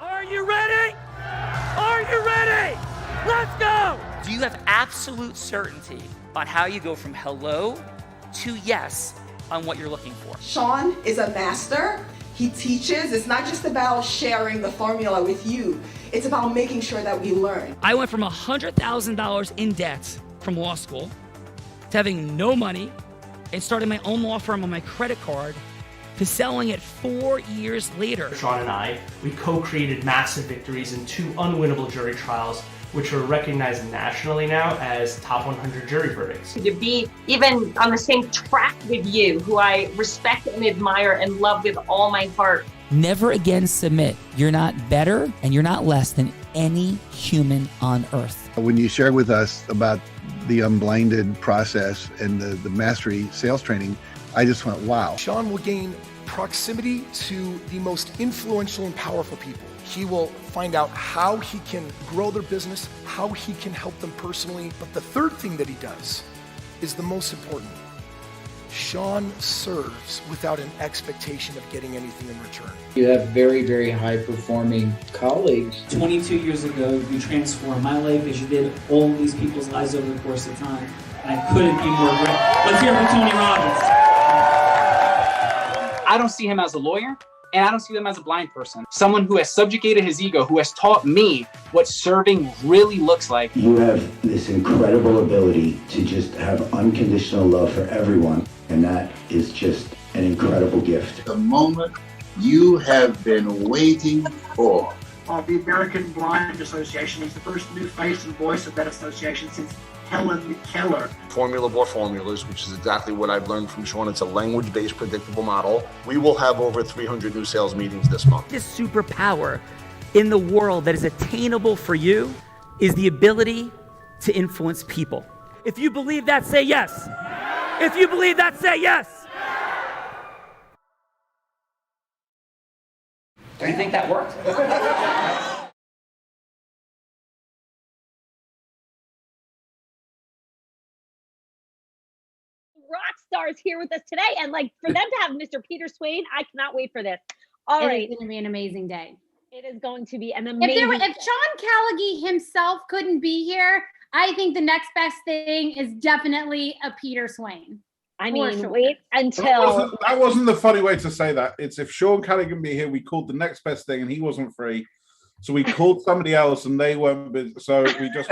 Are you ready? Are you ready? Let's go! Do you have absolute certainty on how you go from hello to yes on what you're looking for? Sean is a master. He teaches. It's not just about sharing the formula with you. It's about making sure that we learn. I went from $100,000 in debt from law school to having no money and starting my own law firm on my credit card to selling it 4 years later. Sean and I, we co-created massive victories in 2 unwinnable jury trials, which are recognized nationally now as top 100 jury verdicts. To be even on the same track with you, who I respect and admire and love with all my heart. Never again submit. You're not better and you're not less than any human on earth. When you shared with us about the Unblinded process and the mastery sales training, I just went, wow. Sean will gain proximity to the most influential and powerful people. He will find out how he can grow their business, how he can help them personally. But the third thing that he does is the most important. Sean serves without an expectation of getting anything in return. You have very, very high performing colleagues. 22 years ago, you transformed my life as you did all these people's lives over the course of time. And I couldn't be more grateful. Let's hear it for Tony Robbins. I don't see him as a lawyer, and I don't see him as a blind person. Someone who has subjugated his ego, who has taught me what serving really looks like. You have this incredible ability to just have unconditional love for everyone, and that is just an incredible gift. The moment you have been waiting for. The American Blind Association is the first new face and voice of that association since Helen Keller. Formula for formulas, which is exactly what I've learned from Sean. It's a language-based predictable model. We will have over 300 new sales meetings this month. This superpower in the world that is attainable for you is the ability to influence people. If you believe that, say yes. If you believe that, say yes. Do you think that worked? Rock stars here with us today, and like for them to have Mr. Peter Swain, I cannot wait for this. All right, it's going to be an amazing day. It is going to be an amazing. If Sean Callagy himself couldn't be here, I think the next best thing is definitely a Peter Swain. I mean, wait until that wasn't the funny way to say that. It's if Sean Callagy can be here, we called the next best thing, and he wasn't free, so we called somebody else, and they weren't busy. So we just.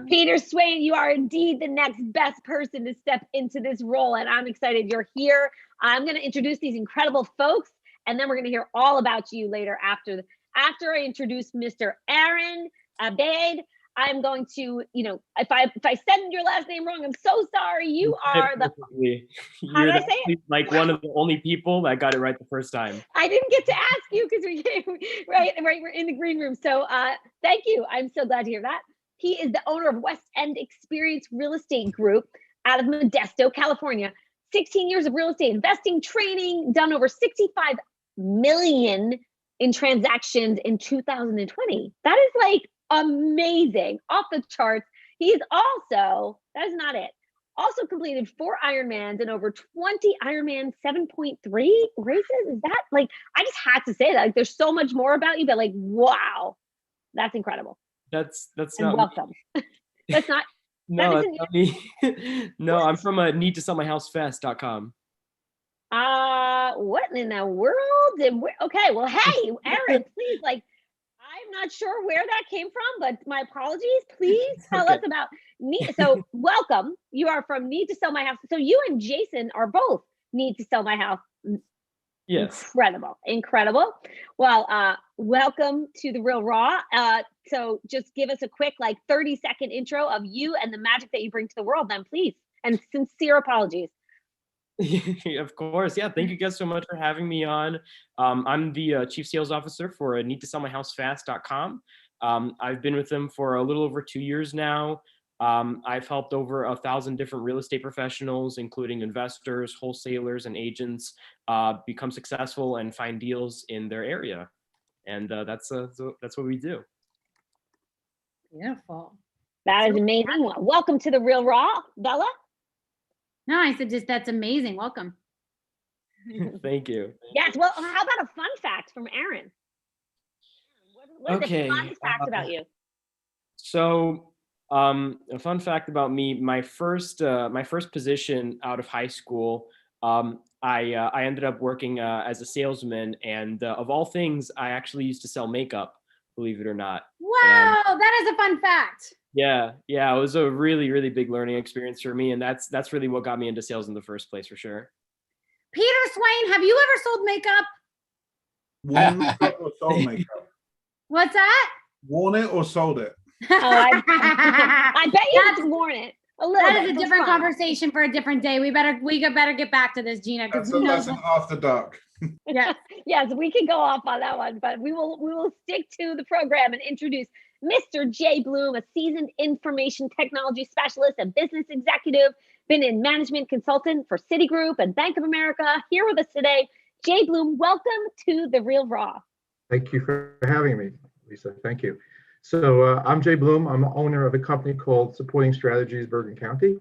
Peter Swain, you are indeed the next best person to step into this role, and I'm excited you're here. I'm going to introduce these incredible folks, and then we're going to hear all about you later after I introduce Mr. Aaron Abed. I'm going to, if I said your last name wrong, I'm so sorry. You are the. You're like one of the only people that got it right the first time. I didn't get to ask you because we came right. We're in the green room. So thank you. I'm so glad to hear that. He is the owner of West End Experience Real Estate Group out of Modesto, California. 16 years of real estate investing, training, done over 65 million in transactions in 2020. That is like amazing, off the charts. He's also, that is not it, also completed 4 Ironmans and over 20 Ironman 7.3 races. Is that like, I just had to say that. Like, there's so much more about you, but like, wow, that's incredible. That's and not welcome. That's not. No, that's not me. No, I'm from needtosellmyhousefast.com. What in the world? Okay, well, hey, Aaron, please, like, I'm not sure where that came from, but my apologies. Please tell us about so welcome. You are from Need to Sell My House. So you and Jason are both Need to Sell My House. Yes. Incredible. Well, welcome to The Real Raw. So just give us a quick 30-second intro of you and the magic that you bring to the world then, please. And sincere apologies. Of course. Yeah. Thank you guys so much for having me on. I'm the chief sales officer for needtosellmyhousefast.com. I've been with them for a little over 2 years now. I've helped over 1,000 different real estate professionals, including investors, wholesalers, and agents, become successful and find deals in their area. And that's what we do. Beautiful. That is amazing. Welcome to The Real Raw, Bella. No, I said just that's amazing. Welcome. Thank you. Yes. Well, how about a fun fact from Aaron? What is Okay, a fun fact about you? So, a fun fact about me: my first position out of high school, I ended up working as a salesman, and of all things, I actually used to sell makeup. Believe it or not. Wow, that is a fun fact. Yeah, it was a really, really big learning experience for me, and that's really what got me into sales in the first place, for sure. Peter Swain, have you ever sold makeup? Worn makeup or sold makeup? What's that? Worn it or sold it? Oh, I bet you have to warn it. That is a different conversation for a different day. We better get back to this, Gina. That's an after dark. Yes, yes, we can go off on that one, but we will stick to the program and introduce Mr. Jay Bloom, a seasoned information technology specialist and business executive, been in management consultant for Citigroup and Bank of America. Here with us today, Jay Bloom. Welcome to The Real Raw. Thank you for having me, Lisa. Thank you. So I'm Jay Bloom. I'm the owner of a company called Supporting Strategies Bergen County.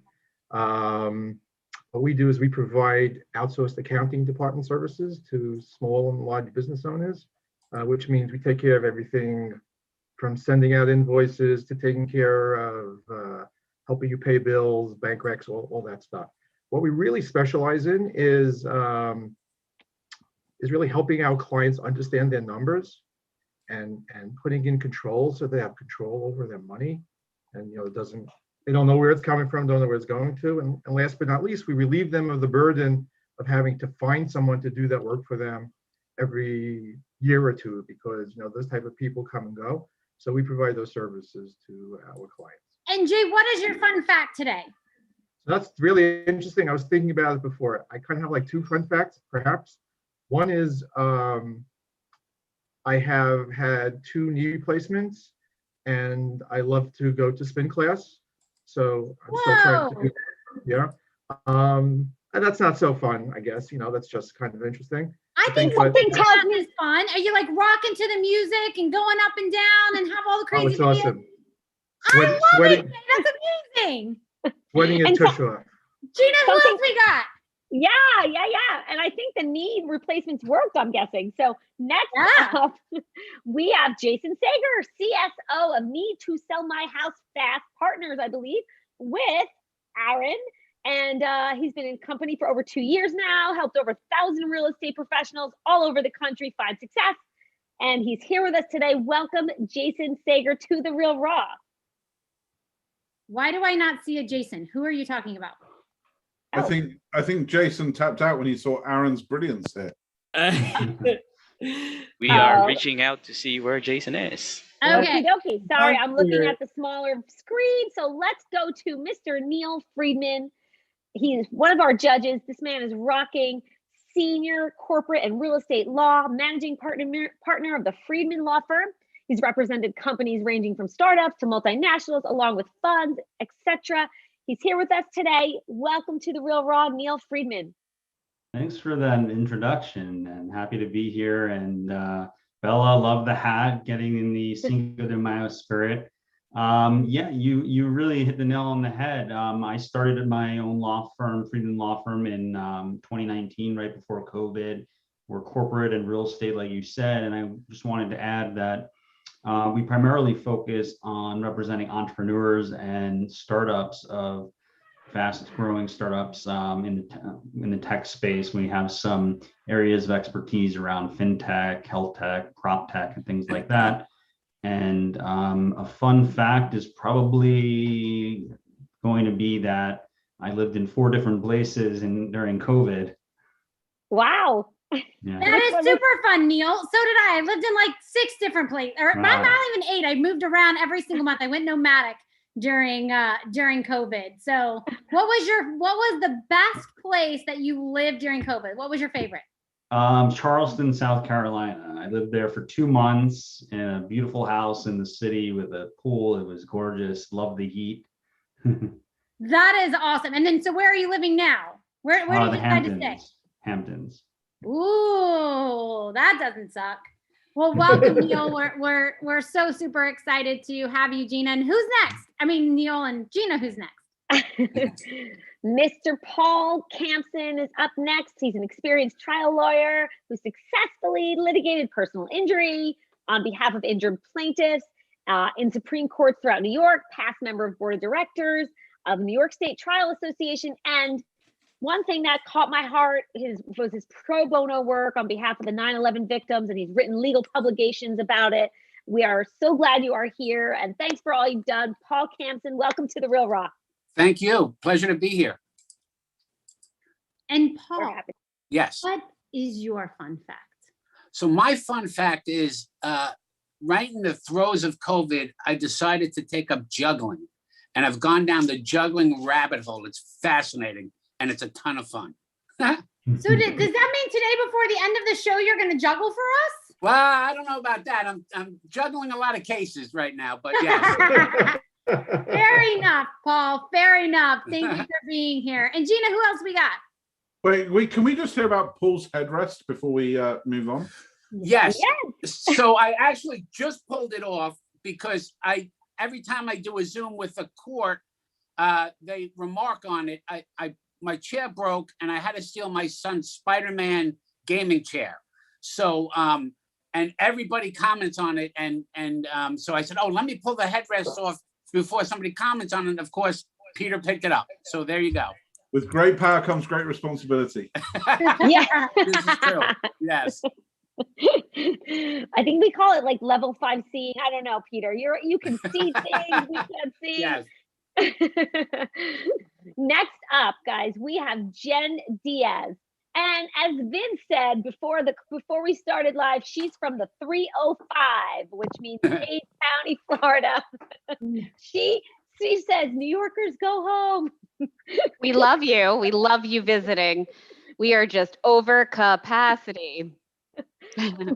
What we do is we provide outsourced accounting department services to small and large business owners, which means we take care of everything from sending out invoices to taking care of helping you pay bills, bank recs, all that stuff. What we really specialize in is really helping our clients understand their numbers and putting in control so they have control over their money, and they don't know where it's coming from, don't know where it's going to, and last but not least, we relieve them of the burden of having to find someone to do that work for them every year or two, because those type of people come and go. So we provide those services to our clients. And Jay, what is your fun fact today? So that's really interesting. I was thinking about it before. I kind of have like two fun facts, perhaps. One is I have had 2 knee replacements, and I love to go to spin class. So I'm still trying to do that. Yeah. And that's not so fun, I guess. That's just kind of interesting. I think something tells me is fun. Are you like rocking to the music and going up and down and have all the crazy videos? Oh, it's awesome. I love it. That's amazing. Sweating it tush off. Gina, who else we got? Yeah. And I think the knee replacements worked, I'm guessing. So next up, we have Jason Sager, CSO of Need to Sell My House Fast Partners, I believe, with Aaron. And he's been in company for over 2 years now, helped over 1,000 real estate professionals all over the country find success. And he's here with us today. Welcome, Jason Sager, to The Real Raw. Why do I not see a Jason? Who are you talking about? I think Jason tapped out when he saw Aaron's brilliance there. We are reaching out to see where Jason is. Okay. Sorry, I'm looking at the smaller screen. So let's go to Mr. Neil Friedman. He's one of our judges. This man is rocking senior corporate and real estate law, managing partner of the Friedman Law Firm. He's represented companies ranging from startups to multinationals, along with funds, etc. He's here with us today. Welcome to The Real Raw, Neil Friedman. Thanks for that introduction, and happy to be here. And Bella, love the hat, getting in the Cinco de Mayo spirit. Yeah, you really hit the nail on the head. I started my own law firm, Friedman Law Firm, in 2019, right before COVID. We're corporate and real estate, like you said, and I just wanted to add that we primarily focus on representing entrepreneurs and startups of fast growing startups in the tech space. We have some areas of expertise around fintech, health tech, prop tech, and things like that. And a fun fact is probably going to be that I lived in 4 different places during COVID. Wow. Yeah. That is super fun, Neil. So did I. I lived in like 6 different places, or not even 8. I moved around every single month. I went nomadic during COVID. So what was the best place that you lived during COVID? What was your favorite? Charleston, South Carolina. I lived there for 2 months in a beautiful house in the city with a pool. It was gorgeous. Loved the heat. That is awesome. And then, so where are you living now? Where do you decide to stay? Hamptons. Ooh, that doesn't suck. Well, welcome, Neil. We're so super excited to have you, Gina. And who's next? I mean, Neil and Gina, who's next? Mr. Paul Campson is up next. He's an experienced trial lawyer who successfully litigated personal injury on behalf of injured plaintiffs in Supreme Courts throughout New York, past member of board of directors of New York State Trial Association. And one thing that caught my heart was his pro bono work on behalf of the 9/11 victims, and he's written legal publications about it. We are so glad you are here, and thanks for all you've done. Paul Campson, welcome to The Real Raw. Thank you. Pleasure to be here. And Paul, yes. What is your fun fact? So my fun fact is, right in the throes of COVID, I decided to take up juggling, and I've gone down the juggling rabbit hole. It's fascinating, and it's a ton of fun. So does that mean today before the end of the show, you're going to juggle for us? Well, I don't know about that. I'm juggling a lot of cases right now, but yeah. Fair enough, Paul. Fair enough. Thank you for being here. And Gina, who else we got? Wait, can we just hear about Paul's headrest before we move on? Yes. So I actually just pulled it off because every time I do a Zoom with a court, they remark on it. My chair broke and I had to steal my son's Spider-Man gaming chair. So and everybody comments on it, and so I said, oh, let me pull the headrest off before somebody comments on it. And of course, Peter picked it up. So there you go. With great power comes great responsibility. Yeah. This is true. Yes. I think we call it like level 5 seeing. I don't know, Peter. You can see things we can't see. Yes. Next up, guys, we have Jen Diaz. And as Vince said before we started live, she's from the 305, which means Dade County, Florida. She says, New Yorkers, go home. We love you. We love you visiting. We are just over capacity.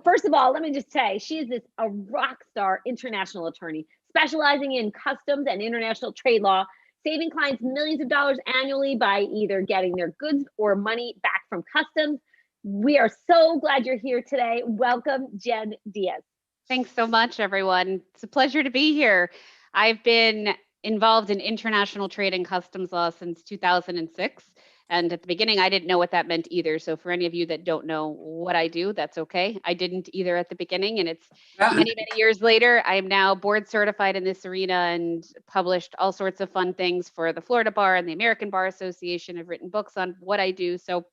First of all, let me just say, she is a rock star international attorney specializing in customs and international trade law, saving clients millions of dollars annually by either getting their goods or money back from customs. We are so glad you're here today. Welcome, Jen Diaz. Thanks so much, everyone. It's a pleasure to be here. I've been involved in international trade and customs law since 2006. And at the beginning, I didn't know what that meant either. So for any of you that don't know what I do, that's okay. I didn't either at the beginning. And it's many, many years later, I am now board certified in this arena and published all sorts of fun things for the Florida Bar and the American Bar Association. I've written books on what I do. So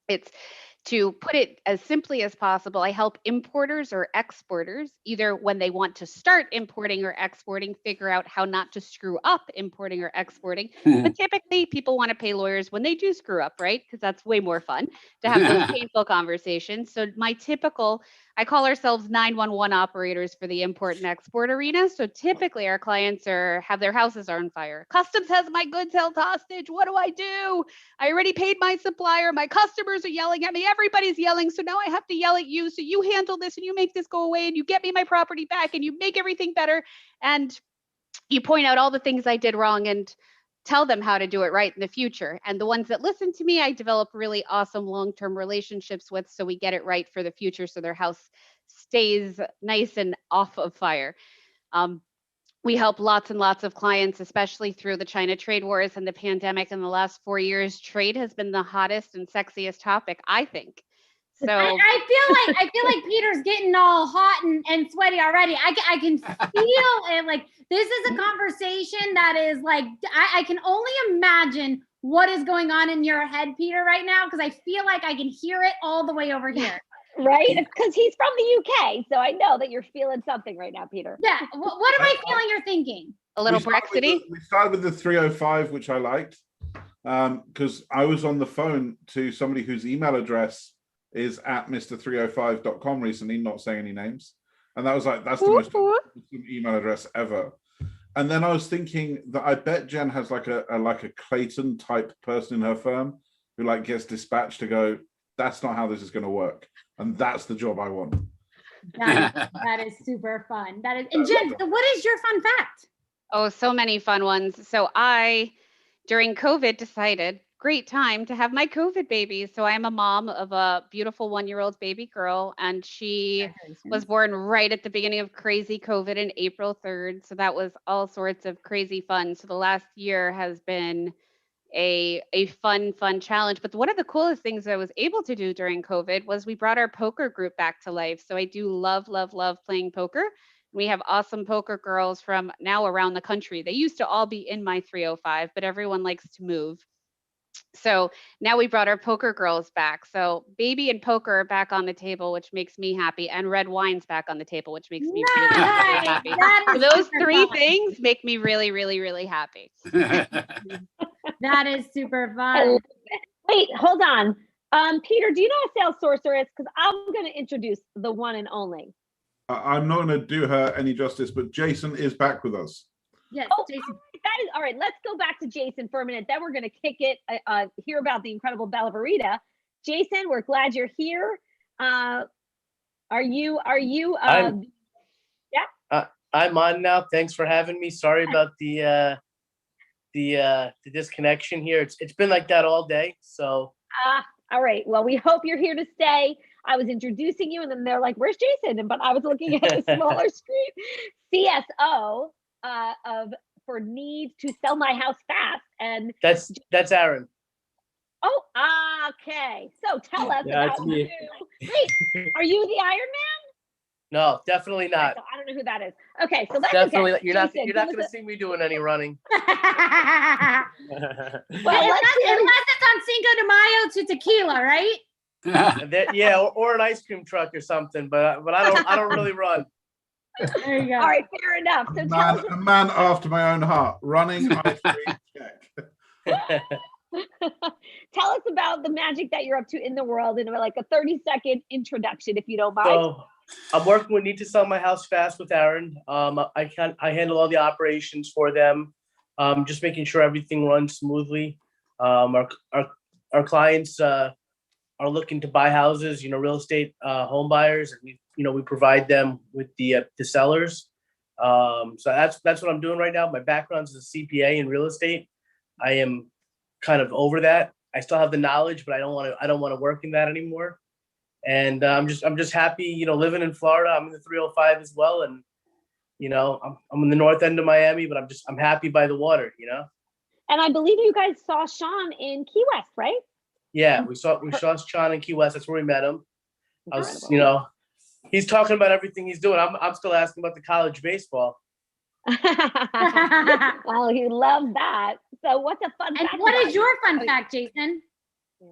it's, to put it as simply as possible, I help importers or exporters, either when they want to start importing or exporting, figure out how not to screw up importing or exporting. But typically people want to pay lawyers when they do screw up, right? Because that's way more fun to have those painful conversations. So I call ourselves 911 operators for the import and export arena. So typically our clients have their houses are on fire. Customs has my goods held hostage. What do I do? I already paid my supplier. My customers are yelling at me. Everybody's yelling. So now I have to yell at you. So you handle this and you make this go away and you get me my property back and you make everything better. And you point out all the things I did wrong and tell them how to do it right in the future. And the ones that listen to me, I develop really awesome long-term relationships with, so we get it right for the future, so their house stays nice and off of fire. We help lots and lots of clients, especially through the China trade wars and the pandemic. In the last 4 years, trade has been the hottest and sexiest topic, I think. So I feel like Peter's getting all hot and sweaty already. I can feel it. Like, this is a conversation that is like, I can only imagine what is going on in your head, Peter, right now, because I feel like I can hear it all the way over here. Right? Because he's from the UK, so I know that you're feeling something right now, Peter. Yeah. What am I feeling you're thinking? A little Brexity? We started with the 305, which I liked, because I was on the phone to somebody whose email address is at mr305.com recently, not saying any names. And that was like, that's the most email address ever. And then I was thinking that I bet Jen has like a Clayton type person in her firm who like gets dispatched to go, that's not how this is going to work. And that's the job I want. That is super fun. And Jen, what is your fun fact? Oh, so many fun ones. So I, during COVID, decided, great time to have my COVID baby. So I am a mom of a beautiful 1-year-old baby girl, and she was born right at the beginning of crazy COVID in April 3rd. So that was all sorts of crazy fun. So the last year has been a fun challenge. But one of the coolest things I was able to do during COVID was we brought our poker group back to life. So I do love playing poker. We have awesome poker girls from now around the country. They used to all be in my 305, but everyone likes to move. So now we brought our poker girls back. So baby and poker are back on the table, which makes me happy. And red wine's back on the table, which makes me really, really happy. So those three things make me really, really, really happy. That is super fun. Wait, hold on. Peter, do you know what a sales sorcerer is? Because I'm going to introduce the one and only. I'm not going to do her any justice, but Jason is back with us. Yes, Jason. That is all right. Let's go back to Jason for a minute. Then we're going to kick it, hear about the incredible Bella Verita. Jason, we're glad you're here. Are you? Yeah. I'm on now. Thanks for having me. Sorry about the disconnection here. It's been like that all day. So. All right. Well, we hope you're here to stay. I was introducing you, and then they're like, "Where's Jason?" But I was looking at a smaller screen. CSO for need to sell my house fast, and that's Aaron. Oh, okay. So tell us about you. Wait, are you the Iron Man? No, definitely not. I don't know who that is. Okay, so that's definitely okay. you're not going to see me doing any running. Well, unless it's on Cinco de Mayo to tequila, right? Yeah, or an ice cream truck or something. But I don't really run. There you go. All right, fair enough. So a man after my own heart. Running ice cream check. Tell us about the magic that you're up to in the world in like a 30-second introduction, if you don't mind. So I'm working with Need to Sell My House Fast with Aaron. I handle all the operations for them, just making sure everything runs smoothly. Our clients are looking to buy houses, real estate home buyers, and we provide them with the sellers. So that's what I'm doing right now. My background is a CPA in real estate. I am kind of over that. I still have the knowledge, but I don't want to work in that anymore. And I'm just happy, living in Florida. I'm in the 305 as well, and I'm in the north end of Miami, but I'm happy by the water, And I believe you guys saw Sean in Key West, right? Yeah, we saw Sean in Key West. That's where we met him. I was, he's talking about everything he's doing. I'm still asking about the college baseball. Well, he loves that. So what's a fun fact? And what is your fun fact, Jason?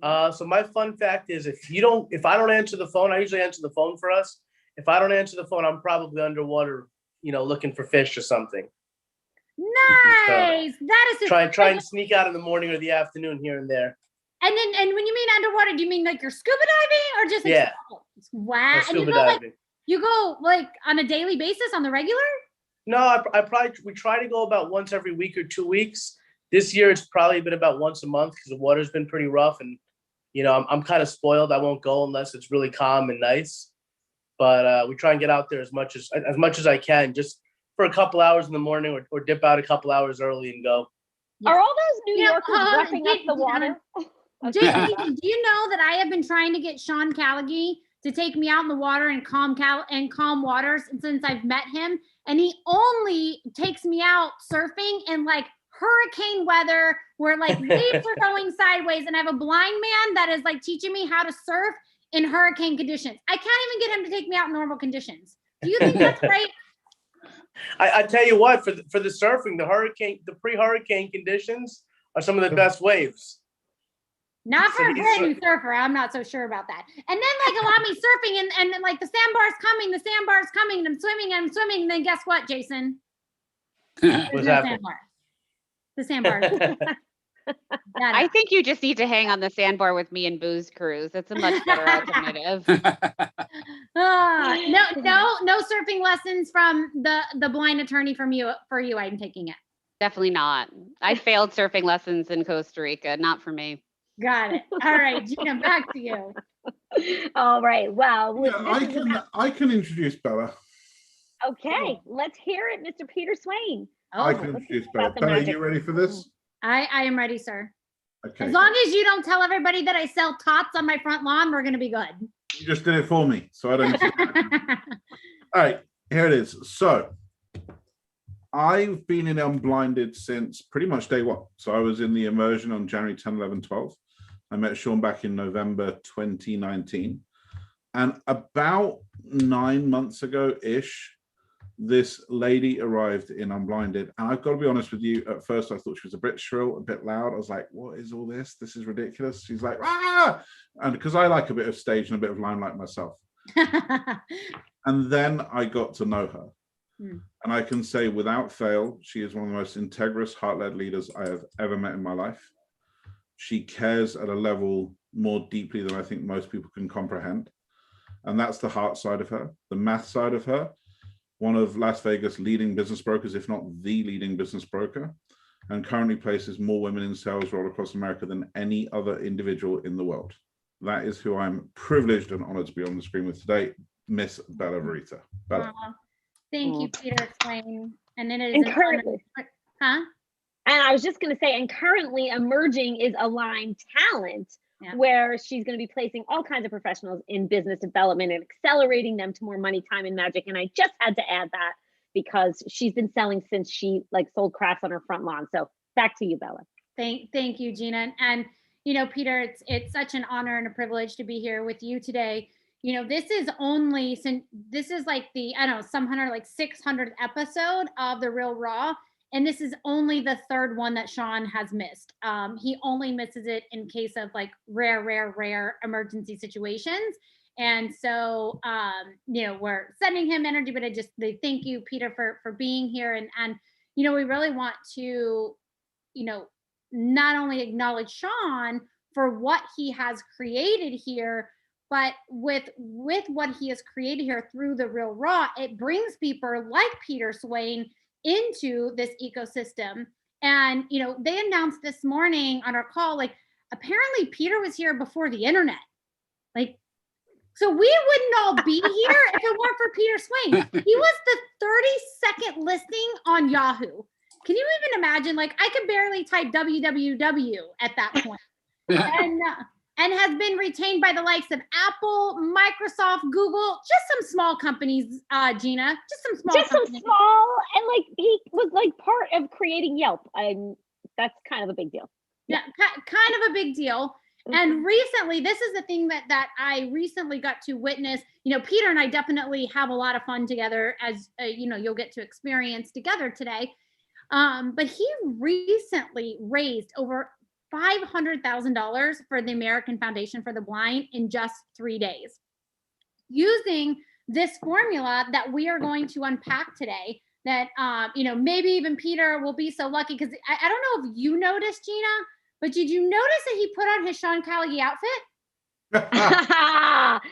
So my fun fact is if I don't answer the phone, I usually answer the phone for us. If I don't answer the phone, I'm probably underwater, looking for fish or something. Nice. That is try and sneak out in the morning or the afternoon here and there. And when you mean underwater, do you mean like you're scuba diving or just like yeah? Wow. And you go like on a daily basis on the regular? No, we try to go about once every week or 2 weeks. This year it's probably been about once a month because the water's been pretty rough, and I'm kind of spoiled. I won't go unless it's really calm and nice. But we try and get out there as much as I can, just for a couple hours in the morning, or dip out a couple hours early and go. Are all those New Yorkers roughing up the water? Jason, do you know that I have been trying to get Sean Callaghy to take me out in the water and calm waters since I've met him, and he only takes me out surfing in like hurricane weather where like waves are going sideways, and I have a blind man that is like teaching me how to surf in hurricane conditions. I can't even get him to take me out in normal conditions. Do you think that's right? I tell you what, for the surfing, the pre-hurricane conditions are some of the best waves. Not for a brand new surfer. I'm not so sure about that. And then like allow me surfing and like the sandbar's coming, and I'm swimming, and then guess what, Jason? What's happening? The sandbar. I think you just need to hang on the sandbar with me and Booze Cruise. It's a much better alternative. No surfing lessons from the blind attorney for you. I'm taking it. Definitely not. I failed surfing lessons in Costa Rica. Not for me. Got it. All right, Gina, back to you. All right. Well, I can introduce Bella. Okay, let's hear it, Mr. Peter Swain. I can introduce Bella. Bella, are you ready for this? I am ready, sir. Okay. As long as you don't tell everybody that I sell tots on my front lawn, we're gonna be good. You just did it for me, so I don't. All right, here it is. So, I've been in Unblinded since pretty much day one. So I was in the immersion on January 10, 11, 12. I met Sean back in November 2019. And about 9 months ago-ish, this lady arrived in Unblinded. And I've got to be honest with you, at first I thought she was a bit shrill, a bit loud. I was like, what is all this? This is ridiculous. She's like, ah! And because I like a bit of stage and a bit of limelight myself. And then I got to know her. And I can say without fail, she is one of the most integrous, heart-led leaders I have ever met in my life. She cares at a level more deeply than I think most people can comprehend. And that's the heart side of her. The math side of her, one of Las Vegas' leading business brokers, if not the leading business broker, and currently places more women in sales role across America than any other individual in the world. That is who I'm privileged and honored to be on the screen with today, Miss Bella Verita. Bella. Thank you, Peter Swain. And it is And an currently, honor. And I was just going to say, and currently emerging is Aligned Talent, where she's going to be placing all kinds of professionals in business development and accelerating them to more money, time, and magic. And I just had to add that because she's been selling since she sold crafts on her front lawn. So back to you, Bella. Thank you, Gina. And you know, Peter, it's such an honor and a privilege to be here with you today. You know, this is like the, I don't know, some 600th episode of The Real Raw. And this is only the third one that Sean has missed. He only misses it in case of rare emergency situations. And so, you know, we're sending him energy, but thank you, Peter, for being here. And, you know, we really want to, you know, not only acknowledge Sean for what he has created here, but with what he has created here through The Real Raw, it brings people like Peter Swain into this ecosystem. And, you know, they announced this morning on our call, apparently Peter was here before the internet. So we wouldn't all be here if it weren't for Peter Swain. He was the 32nd listing on Yahoo. Can you even imagine? I could barely type www at that point. And has been retained by the likes of Apple, Microsoft, Google, just some small companies, Gina, just some small companies. And he was part of creating Yelp. That's kind of a big deal. Yeah, kind of a big deal. And recently, this is the thing that I recently got to witness. You know, Peter and I definitely have a lot of fun together, as you know, you'll get to experience together today. But he recently raised over $500,000 for the American Foundation for the Blind in just 3 days, using this formula that we are going to unpack today. That you know, maybe even Peter will be so lucky, because I don't know if you noticed, Gina, but did you notice that he put on his Sean Callagy outfit?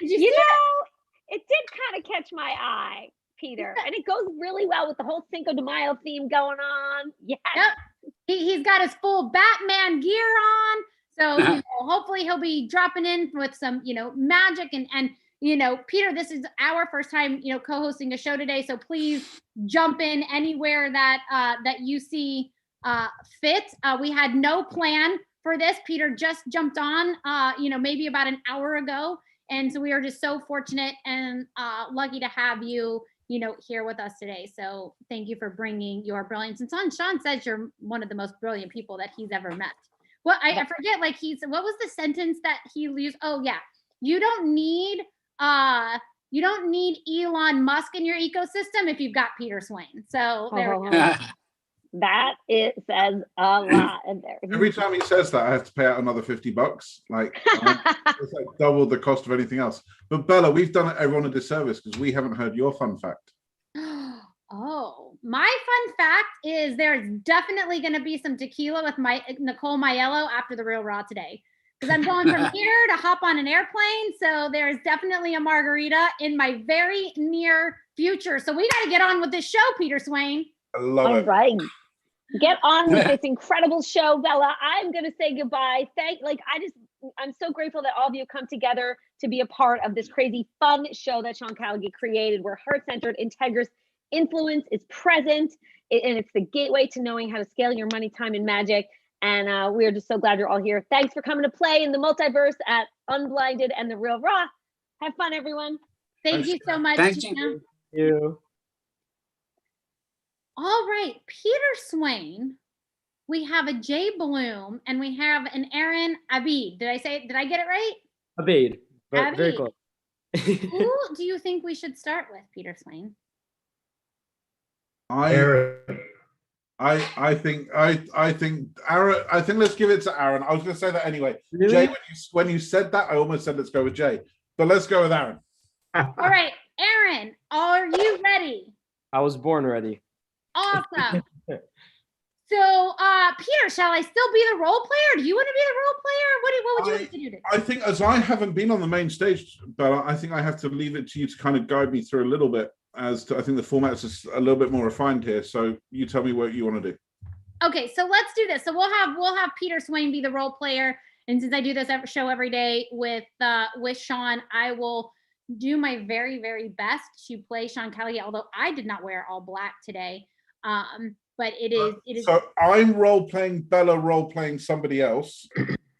You know, it did kind of catch my eye, Peter, and it goes really well with the whole Cinco de Mayo theme going on. Yeah. Yep. He's got his full Batman gear on. So, you know, hopefully he'll be dropping in with some, you know, magic. And you know, Peter, this is our first time, you know, co-hosting a show today. So please jump in anywhere that you see fit. We had no plan for this. Peter just jumped on, you know, maybe about an hour ago. And so we are just so fortunate and lucky to have you, you know, here with us today. So thank you for bringing your brilliance. And Sean says you're one of the most brilliant people that he's ever met. Well, I forget, what was the sentence that he used? Oh yeah. You don't need Elon Musk in your ecosystem if you've got Peter Swain. So there we go. That it says a lot in there. Every time he says that, I have to pay out another $50. It's double the cost of anything else. But Bella, we've done everyone a disservice because we haven't heard your fun fact. Oh, my fun fact is there's definitely going to be some tequila with Nicole Maiello after The Real Raw today. Because I'm going from here to hop on an airplane. So there's definitely a margarita in my very near future. So we got to get on with this show, Peter Swain. I love it. All right. Get on with this incredible show, Bella. I'm going to say goodbye. I'm so grateful that all of you come together to be a part of this crazy fun show that Sean Callagy created, where heart-centered, integrous influence is present, and it's the gateway to knowing how to scale your money, time, and magic. And we're just so glad you're all here. Thanks for coming to play in the multiverse at Unblinded and The Real Raw. Have fun, everyone. Thank you so much, Thank Gina. you. All right, Peter Swain. We have a Jay Bloom, and we have an Aaron Abid. Did I get it right? Abid, but very Abid. close. Who do you think we should start with, Peter Swain? I think Aaron. I think let's give it to Aaron. I was going to say that anyway. Really? Jay, when you said that, I almost said let's go with Jay, but let's go with Aaron. All right, Aaron, are you ready? I was born ready. Awesome. So, Peter, shall I still be the role player? Do you want to be the role player? What would you like to do today? I think, as I haven't been on the main stage, Bella, I think I have to leave it to you to kind of guide me through a little bit. As to, I think the format is just a little bit more refined here. So you tell me what you want to do. Okay, so let's do this. So we'll have Peter Swain be the role player, and since I do this show every day with Sean, I will do my very, very best to play Sean Kelly. Although I did not wear all black today. But it is. So I'm role playing Bella, role playing somebody else,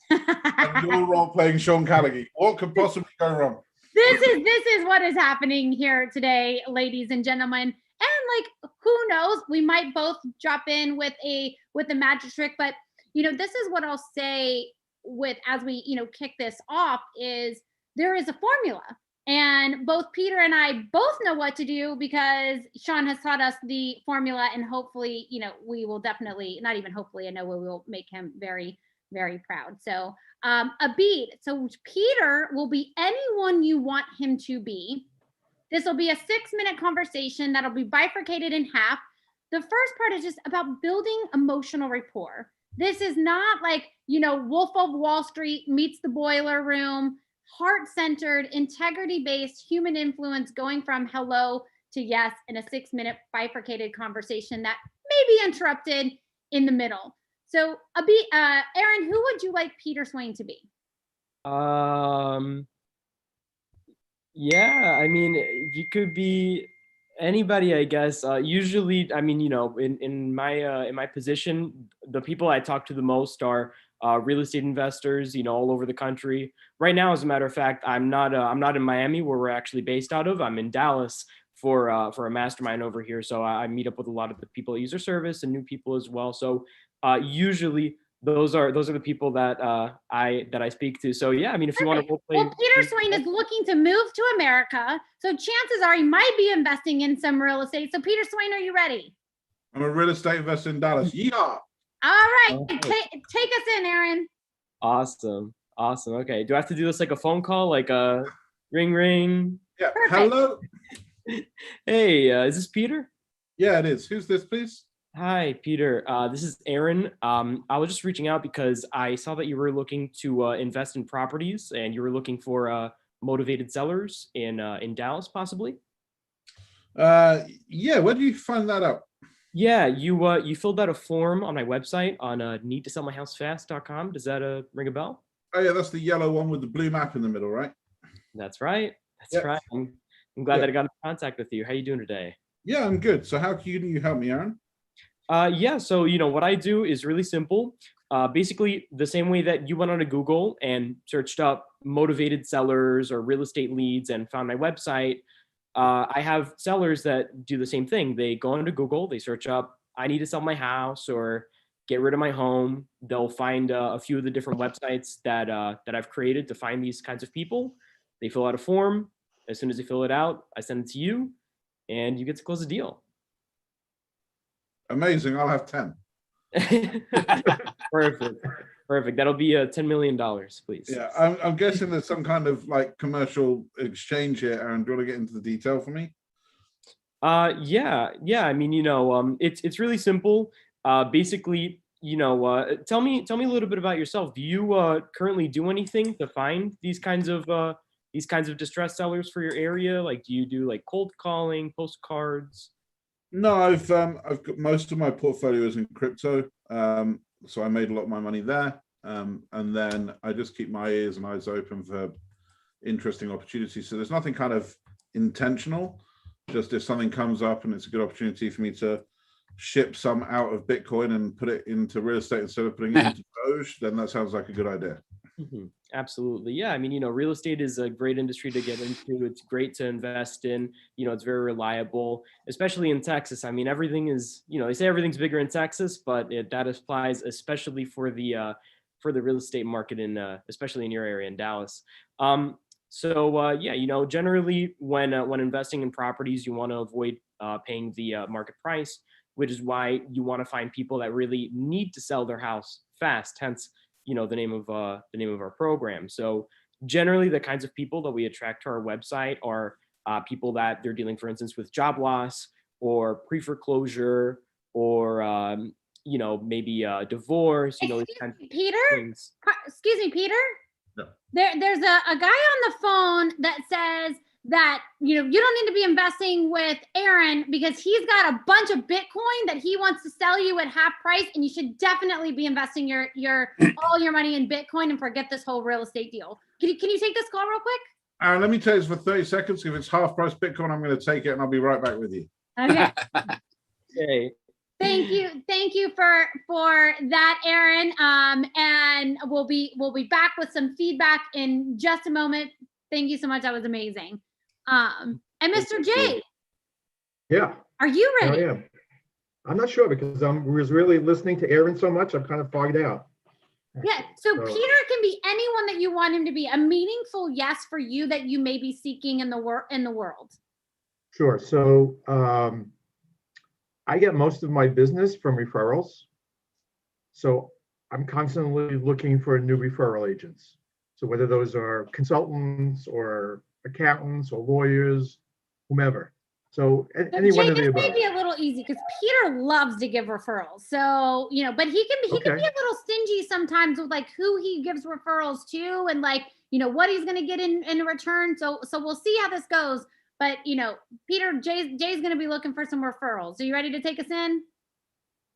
and you're role playing Sean Callaghan. What could possibly go wrong? This is what is happening here today, ladies and gentlemen. And like, who knows? We might both drop in with a magic trick. But this is what I'll say as we kick this off is there is a formula. And both Peter and I both know what to do because Sean has taught us the formula, and hopefully, we will definitely, not even hopefully, I know we will make him very, very proud. So, Abid, so Peter will be anyone you want him to be. This will be a 6-minute conversation that'll be bifurcated in half. The first part is just about building emotional rapport. This is not like, Wolf of Wall Street meets the Boiler Room. Heart-centered, integrity-based human influence going from hello to yes in a 6-minute bifurcated conversation that may be interrupted in the middle. So, Aaron, who would you like Peter Swain to be? Yeah, I mean, you could be anybody, I guess. Usually, I mean, in my position, the people I talk to the most are real estate investors, all over the country. Right now, as a matter of fact, I'm not in Miami, where we're actually based out of. I'm in Dallas for a mastermind over here. So I meet up with a lot of the people that use our service and new people as well. So usually those are the people that I speak to. So yeah, I mean, if you want to role play. Well, Peter Swain is looking to move to America, so chances are he might be investing in some real estate. So Peter Swain, are you ready? I'm a real estate investor in Dallas. Yeehaw! All right, take us in, Aaron. Awesome. Okay, do I have to do this like a phone call, like a ring ring? Yeah. Perfect. Hello. Hey, is this Peter? Yeah, it is. Who's this, please? Hi, Peter. This is Aaron. I was just reaching out because I saw that you were looking to invest in properties, and you were looking for motivated sellers in Dallas, possibly. Yeah. Where do you find that out? Yeah, you filled out a form on my website on needtosellmyhousefast.com. Does that ring a bell? Oh yeah, that's the yellow one with the blue map in the middle, right? That's right. Yep. Right. I'm glad that I got in contact with you. How you doing today? Yeah, I'm good. So how can you help me, Aaron? Yeah, so what I do is really simple. Basically, the same way that you went onto Google and searched up motivated sellers or real estate leads and found my website, I have sellers that do the same thing. They go onto Google, they search up, I need to sell my house or get rid of my home. They'll find a few of the different websites that I've created to find these kinds of people. They fill out a form. As soon as they fill it out, I send it to you, and you get to close the deal. Amazing. I'll have 10. Perfect. That'll be $10 million, please. Yeah, I'm guessing there's some kind of like commercial exchange here, Aaron. Do you want to get into the detail for me? Yeah. I mean, it's really simple. Basically, tell me a little bit about yourself. Do you currently do anything to find these kinds of distressed sellers for your area? Like, do you do like cold calling, postcards? No, I've got most of my portfolio is in crypto. So I made a lot of my money there. And then I just keep my ears and eyes open for interesting opportunities. So there's nothing kind of intentional. Just if something comes up and it's a good opportunity for me to ship some out of Bitcoin and put it into real estate instead of putting it into Doge, then that sounds like a good idea. Absolutely. Yeah. I mean, real estate is a great industry to get into. It's great to invest in. It's very reliable, especially in Texas. I mean, everything is, they say everything's bigger in Texas, but that applies especially for the real estate market especially in your area in Dallas. Yeah, generally when investing in properties, you want to avoid paying the market price, which is why you want to find people that really need to sell their house fast. Hence, the name of our program. So generally, the kinds of people that we attract to our website are people that they're dealing, for instance, with job loss or pre-foreclosure or maybe divorce. Peter? Things. Excuse me, Peter. No. There's a guy on the phone that says that you don't need to be investing with Aaron because he's got a bunch of Bitcoin that he wants to sell you at half price, and you should definitely be investing your all your money in Bitcoin and forget this whole real estate deal. Can you take this call real quick? Aaron, let me take this for 30 seconds. If it's half price Bitcoin, I'm going to take it and I'll be right back with you. Okay. Okay. Thank you for that, Aaron. And we'll be back with some feedback in just a moment. Thank you so much. That was amazing. And Mr. J. Yeah. Are you ready? I am. I'm not sure because I was really listening to Aaron so much, I'm kind of fogged out. Yeah. So Peter can be anyone that you want him to be. A meaningful yes for you that you may be seeking in the world. Sure. So I get most of my business from referrals. So I'm constantly looking for new referral agents. So whether those are consultants or accountants or lawyers, whomever. So any one of the above. This may be a little easy because Peter loves to give referrals. So, but he can be a little stingy sometimes with like who he gives referrals to and like, what he's going to get in return. So we'll see how this goes. But, Peter, Jay's going to be looking for some referrals. Are you ready to take us in?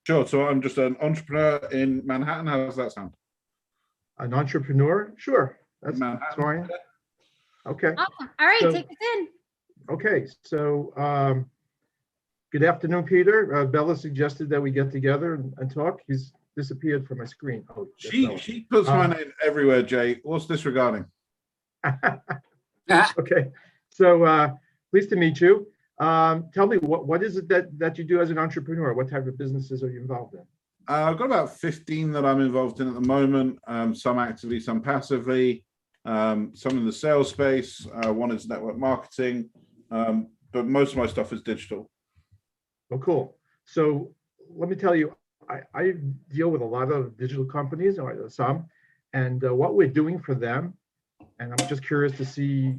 Sure. So I'm just an entrepreneur in Manhattan. How does that sound? An entrepreneur? Sure. That's fine. Okay. Awesome. All right. Take us in. Okay. So good afternoon, Peter. Bella suggested that we get together and talk. He's disappeared from my screen. Oh, she puts my name everywhere, Jay. What's this regarding? Okay. So pleased to meet you. Tell me, what is it that you do as an entrepreneur? What type of businesses are you involved in? I've got about 15 that I'm involved in at the moment, some actively, some passively, some in the sales space, one is network marketing, but most of my stuff is digital. Oh, cool. So let me tell you, I deal with a lot of digital companies, or some, and what we're doing for them, and I'm just curious to see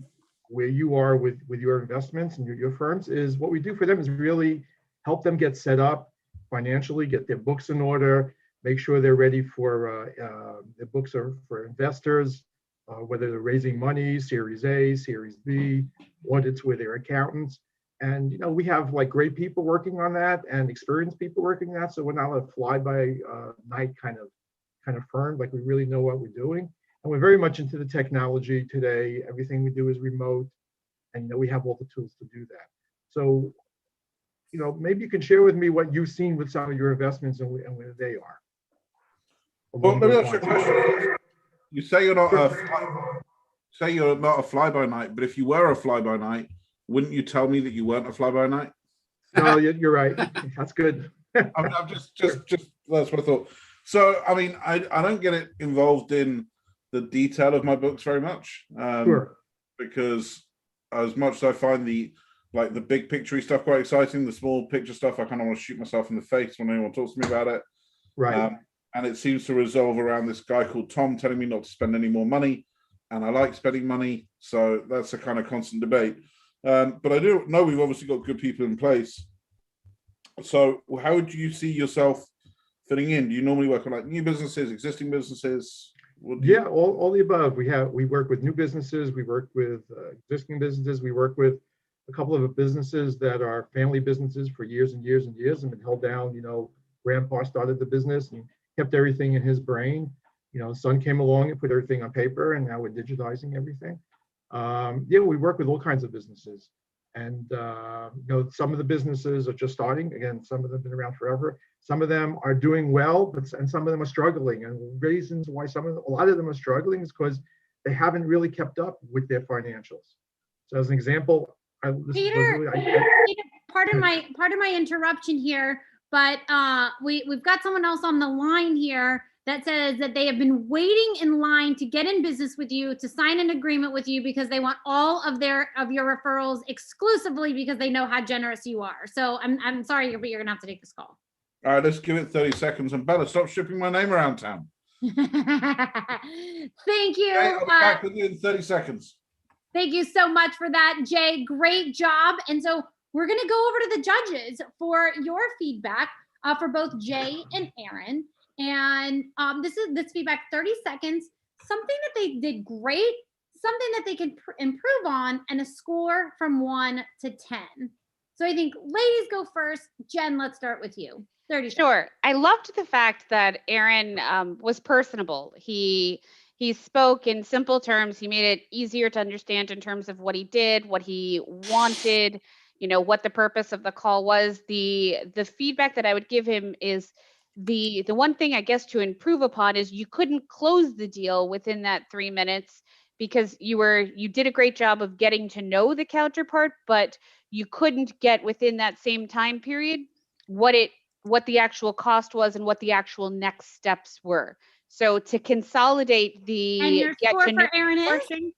where you are with your investments and your firms, is what we do for them is really help them get set up financially, get their books in order, make sure they're ready for their books are for investors, whether they're raising money, Series A, Series B, audits with their accountants. And we have like great people working on that and experienced people working on that. So we're not a fly-by-night kind of firm. Like we really know what we're doing. And we're very much into the technology today. Everything we do is remote, and we have all the tools to do that. So, maybe you can share with me what you've seen with some of your investments and where they are. Well, let me ask you a question. You say you're not a fly-by-night, but if you were a fly-by-night, wouldn't you tell me that you weren't a fly-by-night? No, you're right. That's good. I'm just that's what I thought. So, I mean, I don't get it involved in the detail of my books very much, Sure. Because as much as I find the big picture stuff quite exciting, the small picture stuff I kind of want to shoot myself in the face when anyone talks to me about it. Right. And it seems to resolve around this guy called Tom telling me not to spend any more money, and I like spending money, so that's a kind of constant debate. But I do know we've obviously got good people in place. So how do you see yourself fitting in? Do you normally work on like new businesses, existing businesses? Yeah, all the above. We work with new businesses, we work with existing businesses, we work with a couple of businesses that are family businesses for years and years and years and been held down. Grandpa started the business and kept everything in his brain. Son came along and put everything on paper, and now we're digitizing everything. We work with all kinds of businesses. And some of the businesses are just starting. Again, some of them have been around forever. Some of them are doing well, and some of them are struggling. And reasons why a lot of them are struggling is because they haven't really kept up with their financials. So as an example, Peter, pardon my interruption here, but we've got someone else on the line here that says that they have been waiting in line to get in business with you, to sign an agreement with you, because they want all of your referrals exclusively because they know how generous you are. So I'm sorry, but you're gonna have to take this call. All right, let's give it 30 seconds. And Bella, stop shipping my name around town. Thank you. Okay, I'll be back with you in 30 seconds. Thank you so much for that, Jay. Great job. And so we're going to go over to the judges for your feedback for both Jay and Aaron. And this feedback, 30 seconds, something that they did great, something that they can improve on, and a score from 1 to 10. So I think ladies go first. Jen, let's start with you. 30 seconds. Sure. I loved the fact that Aaron was personable. He spoke in simple terms. He made it easier to understand in terms of what he did, what he wanted, what the purpose of the call was. The feedback that I would give him is the one thing I guess to improve upon is you couldn't close the deal within that 3 minutes because you did a great job of getting to know the counterpart, but you couldn't get within that same time period what the actual cost was and what the actual next steps were. So to consolidate the get to know portion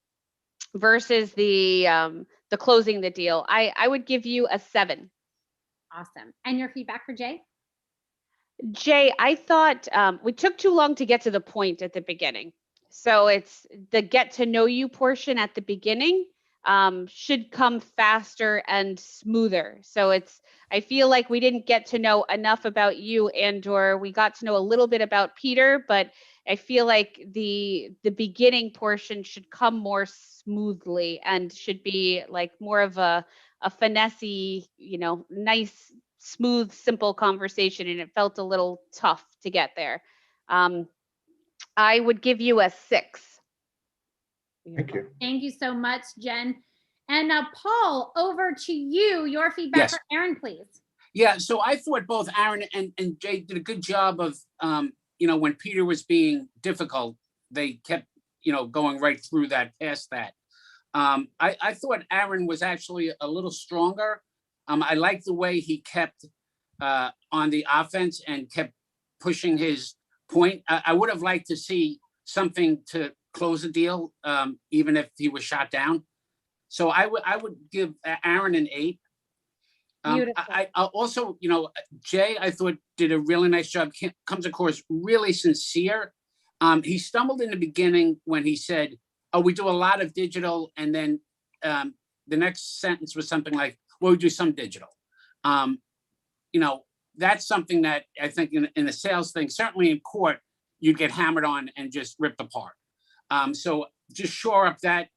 versus the closing the deal, I would give you a 7. Awesome. And your feedback for Jay? Jay, I thought we took too long to get to the point at the beginning. So it's the get to know you portion at the beginning should come faster and smoother. So I feel like we didn't get to know enough about you, or we got to know a little bit about Peter, but I feel like the beginning portion should come more smoothly and should be like more of a finessey, nice, smooth, simple conversation. And it felt a little tough to get there. I would give you a 6. Thank you. Thank you so much, Jen. And Paul, over to you. Your feedback for Aaron, please. Yeah, so I thought both Aaron and Jay did a good job of, when Peter was being difficult, they kept, going right through that, past that. I thought Aaron was actually a little stronger. I liked the way he kept on the offense and kept pushing his point. I would have liked to see something to close the deal, even if he was shot down. So I would give Aaron an 8. I also, Jay, I thought did a really nice job. Comes across really sincere. He stumbled in the beginning when he said, "Oh, we do a lot of digital," and then the next sentence was something like, "Well, we do some digital." That's something that I think in the sales thing, certainly in court, you'd get hammered on and just ripped apart. So just shore up that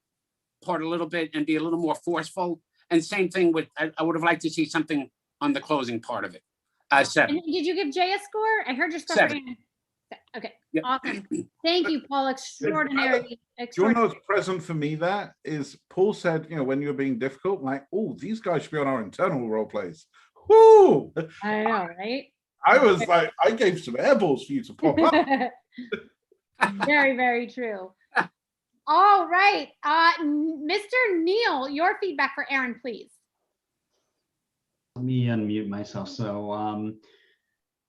part a little bit and be a little more forceful. And same thing with, I would have liked to see something on the closing part of it. 7. And did you give Jay a score? I heard your score. 7. Okay, Yep. Awesome. Thank you, Paul. Extraordinary. Do you know what's present for me there is Paul said, when you're being difficult, like, oh, these guys should be on our internal role plays. Whoo! I know, right? I was like, I gave some airballs for you to pop up. Very, very true. All right. Mr. Neal, your feedback for Aaron, please. Let me unmute myself. So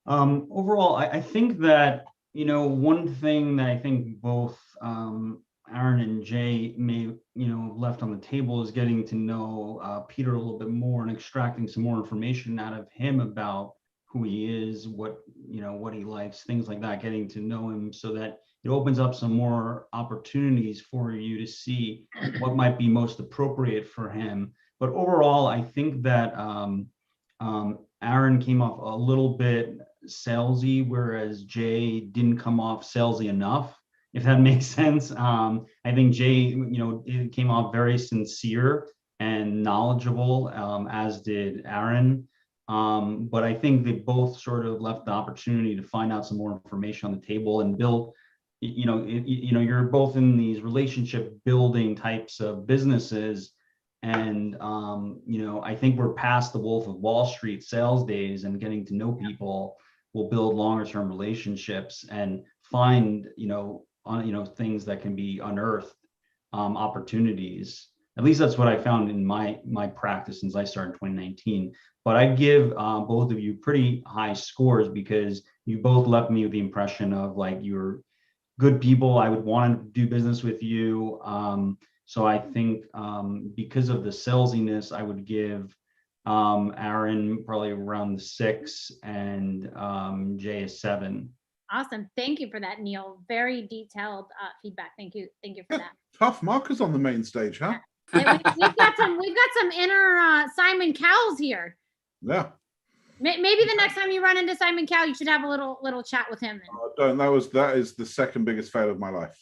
overall, I think that, one thing that I think both Aaron and Jay may, left on the table is getting to know Peter a little bit more and extracting some more information out of him about who he is, what he likes, things like that, getting to know him so that it opens up some more opportunities for you to see what might be most appropriate for him. But overall, I think that Aaron came off a little bit salesy, whereas Jay didn't come off salesy enough, if that makes sense. I think Jay, it came off very sincere and knowledgeable, as did Aaron. But I think they both sort of left the opportunity to find out some more information on the table and build, you're both in these relationship building types of businesses. And, I think we're past the Wolf of Wall Street sales days, and getting to know people will build longer term relationships and find, things that can be unearthed, opportunities. At least that's what I found in my practice since I started in 2019. But I give both of you pretty high scores because you both left me with the impression of like you're good people. I would want to do business with you. So I think because of the salesiness, I would give Aaron probably around the 6 and Jay a 7. Awesome. Thank you for that, Neil. Very detailed feedback. Thank you for that. Tough markers on the main stage, huh? We've got some inner Simon Cowells here. Yeah. Maybe the next time you run into Simon Cowell, you should have a little chat with him. Don't. That is the second biggest fail of my life.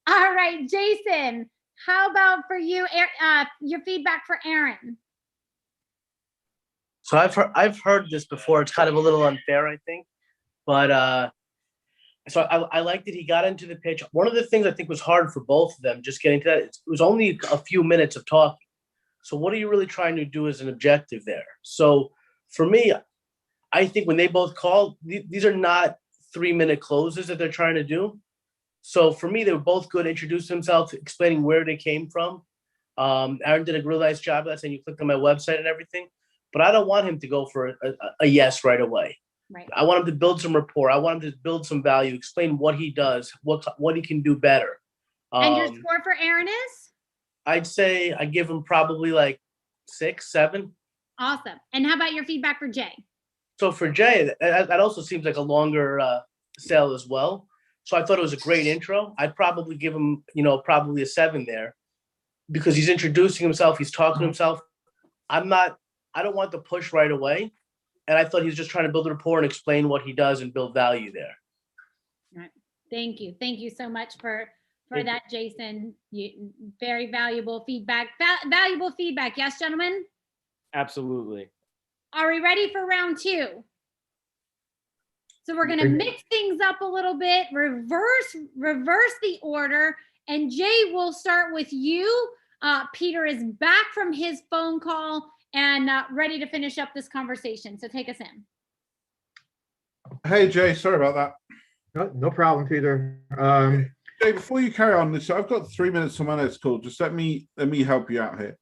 All right, Jason. How about for you? Your feedback for Aaron. So I've heard this before. It's kind of a little unfair, I think, but so I like that he got into the pitch. One of the things I think was hard for both of them, just getting to that, it was only a few minutes of talking. So what are you really trying to do as an objective there? So for me, I think when they both called, these are not 3-minute closes that they're trying to do. So for me, they were both good, introducing themselves, explaining where they came from. Aaron did a real nice job of that, saying you clicked on my website and everything. But I don't want him to go for a yes right away. Right. I want him to build some rapport. I want him to build some value, explain what he does, what he can do better. And your score for Aaron is? I'd say I give him probably like 6, 7. Awesome. And how about your feedback for Jay? So for Jay, that also seems like a longer sale as well. So I thought it was a great intro. I'd probably give him, probably a 7 there because he's introducing himself. He's talking to himself. I don't want the push right away. And I thought he was just trying to build a rapport and explain what he does and build value there. All right. Thank you. Thank you so much for that, Jason. Very valuable feedback. Valuable feedback. Yes, gentlemen? Absolutely. Are we ready for round 2? So we're going to mix things up a little bit, reverse the order. And Jay, we'll start with you. Peter is back from his phone call and ready to finish up this conversation. So take us in. Hey, Jay, sorry about that. No problem, Peter. Jay, before you carry on, so I've got 3 minutes on my next call. Just let me help you out here.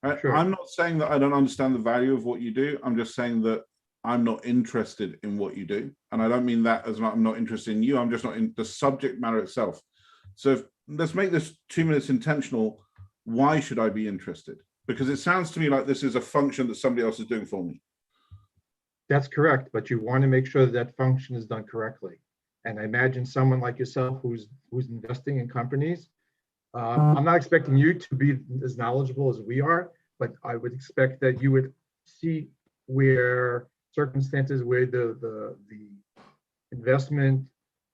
Right? Sure. I'm not saying that I don't understand the value of what you do. I'm just saying that I'm not interested in what you do. And I don't mean that as I'm not interested in you. I'm just not in the subject matter itself. So let's make this 2 minutes intentional. Why should I be interested? Because it sounds to me like this is a function that somebody else is doing for me. That's correct, but you want to make sure that function is done correctly. And I imagine someone like yourself who's investing in companies, I'm not expecting you to be as knowledgeable as we are, but I would expect that you would see where circumstances where the investment,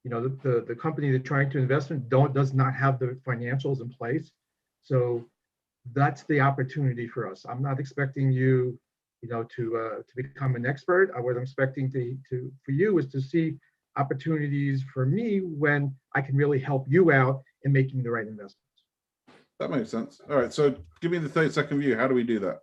the company they're trying to invest in does not have the financials in place. So that's the opportunity for us. I'm not expecting you, to become an expert. What I'm expecting for you is to see opportunities for me when I can really help you out in making the right investments. That makes sense. All right. So give me the 30-second view. How do we do that?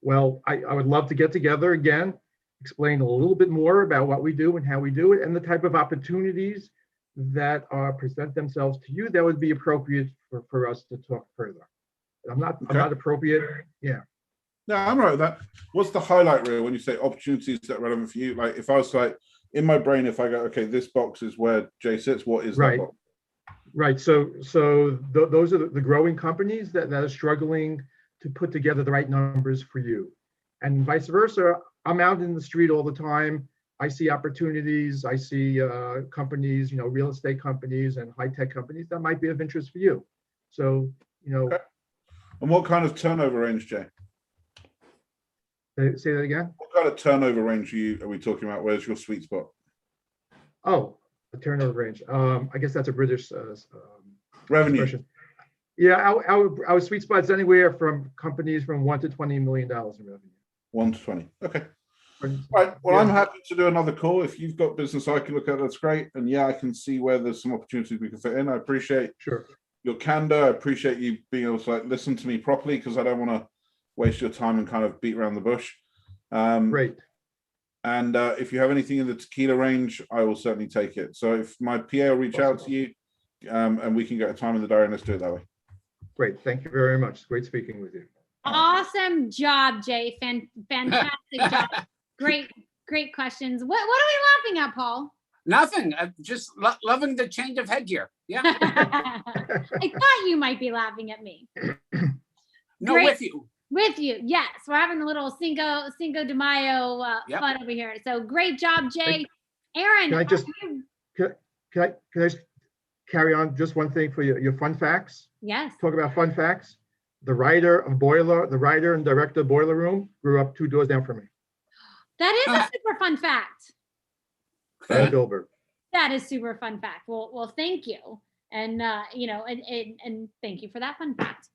Well, I would love to get together again, explain a little bit more about what we do and how we do it, and the type of opportunities that present themselves to you that would be appropriate for us to talk further. I'm not appropriate. Yeah. No, I'm right with that. What's the highlight reel when you say opportunities that are relevant for you? Like if I was like in my brain, if I go, okay, this box is where Jay sits, what is that box? Right. So those are the growing companies that are struggling to put together the right numbers for you. And vice versa, I'm out in the street all the time. I see opportunities. I see companies, real estate companies and high-tech companies that might be of interest for you. So, Okay. And what kind of turnover range, Jay? Say that again? What kind of turnover range are we talking about? Where's your sweet spot? Oh, the turnover range. I guess that's a British revenue. Expression. Yeah, our sweet spot's anywhere from companies from $1 to $20 million in revenue. 1 to 20. Okay. All right. Well, I'm happy to do another call. If you've got business I can look at, that's great. And yeah, I can see where there's some opportunities we can fit in. I appreciate your candor. I appreciate you being able to listen to me properly, because I don't want to waste your time and kind of beat around the bush. Great. And if you have anything in the tequila range, I will certainly take it. So if my PA will reach out to you, and we can get a time in the diary, and let's do it that way. Great. Thank you very much. It's great speaking with you. Awesome job, Jay. Fantastic job. Great questions. What are we laughing at, Paul? Nothing. I'm just loving the change of headgear. Yeah. I thought you might be laughing at me. No, Great. with you. With you, yes. We're having a little Cinco de Mayo fun over here. So great job, Jay. Aaron, Can I just carry on just one thing for your fun facts? Yes. Talk about fun facts. The writer and director of Boiler Room grew up 2 doors down from me. That is a super fun fact. Dilbert. That is super fun fact. Well, thank you, and and thank you for that fun fact.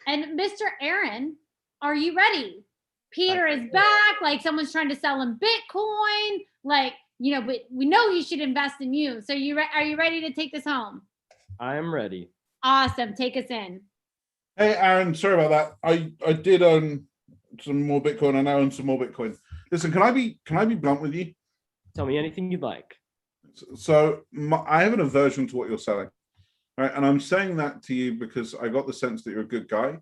And Mr. Aaron, are you ready? Peter is back. Like someone's trying to sell him Bitcoin. But we know he should invest in you. So are you ready to take this home? I am ready. Awesome. Take us in. Hey, Aaron, sorry about that. I did own some more Bitcoin. I now own some more Bitcoin. Listen, can I be blunt with you? Tell me anything you'd like. So I have an aversion to what you're selling, right? And I'm saying that to you because I got the sense that you're a good guy,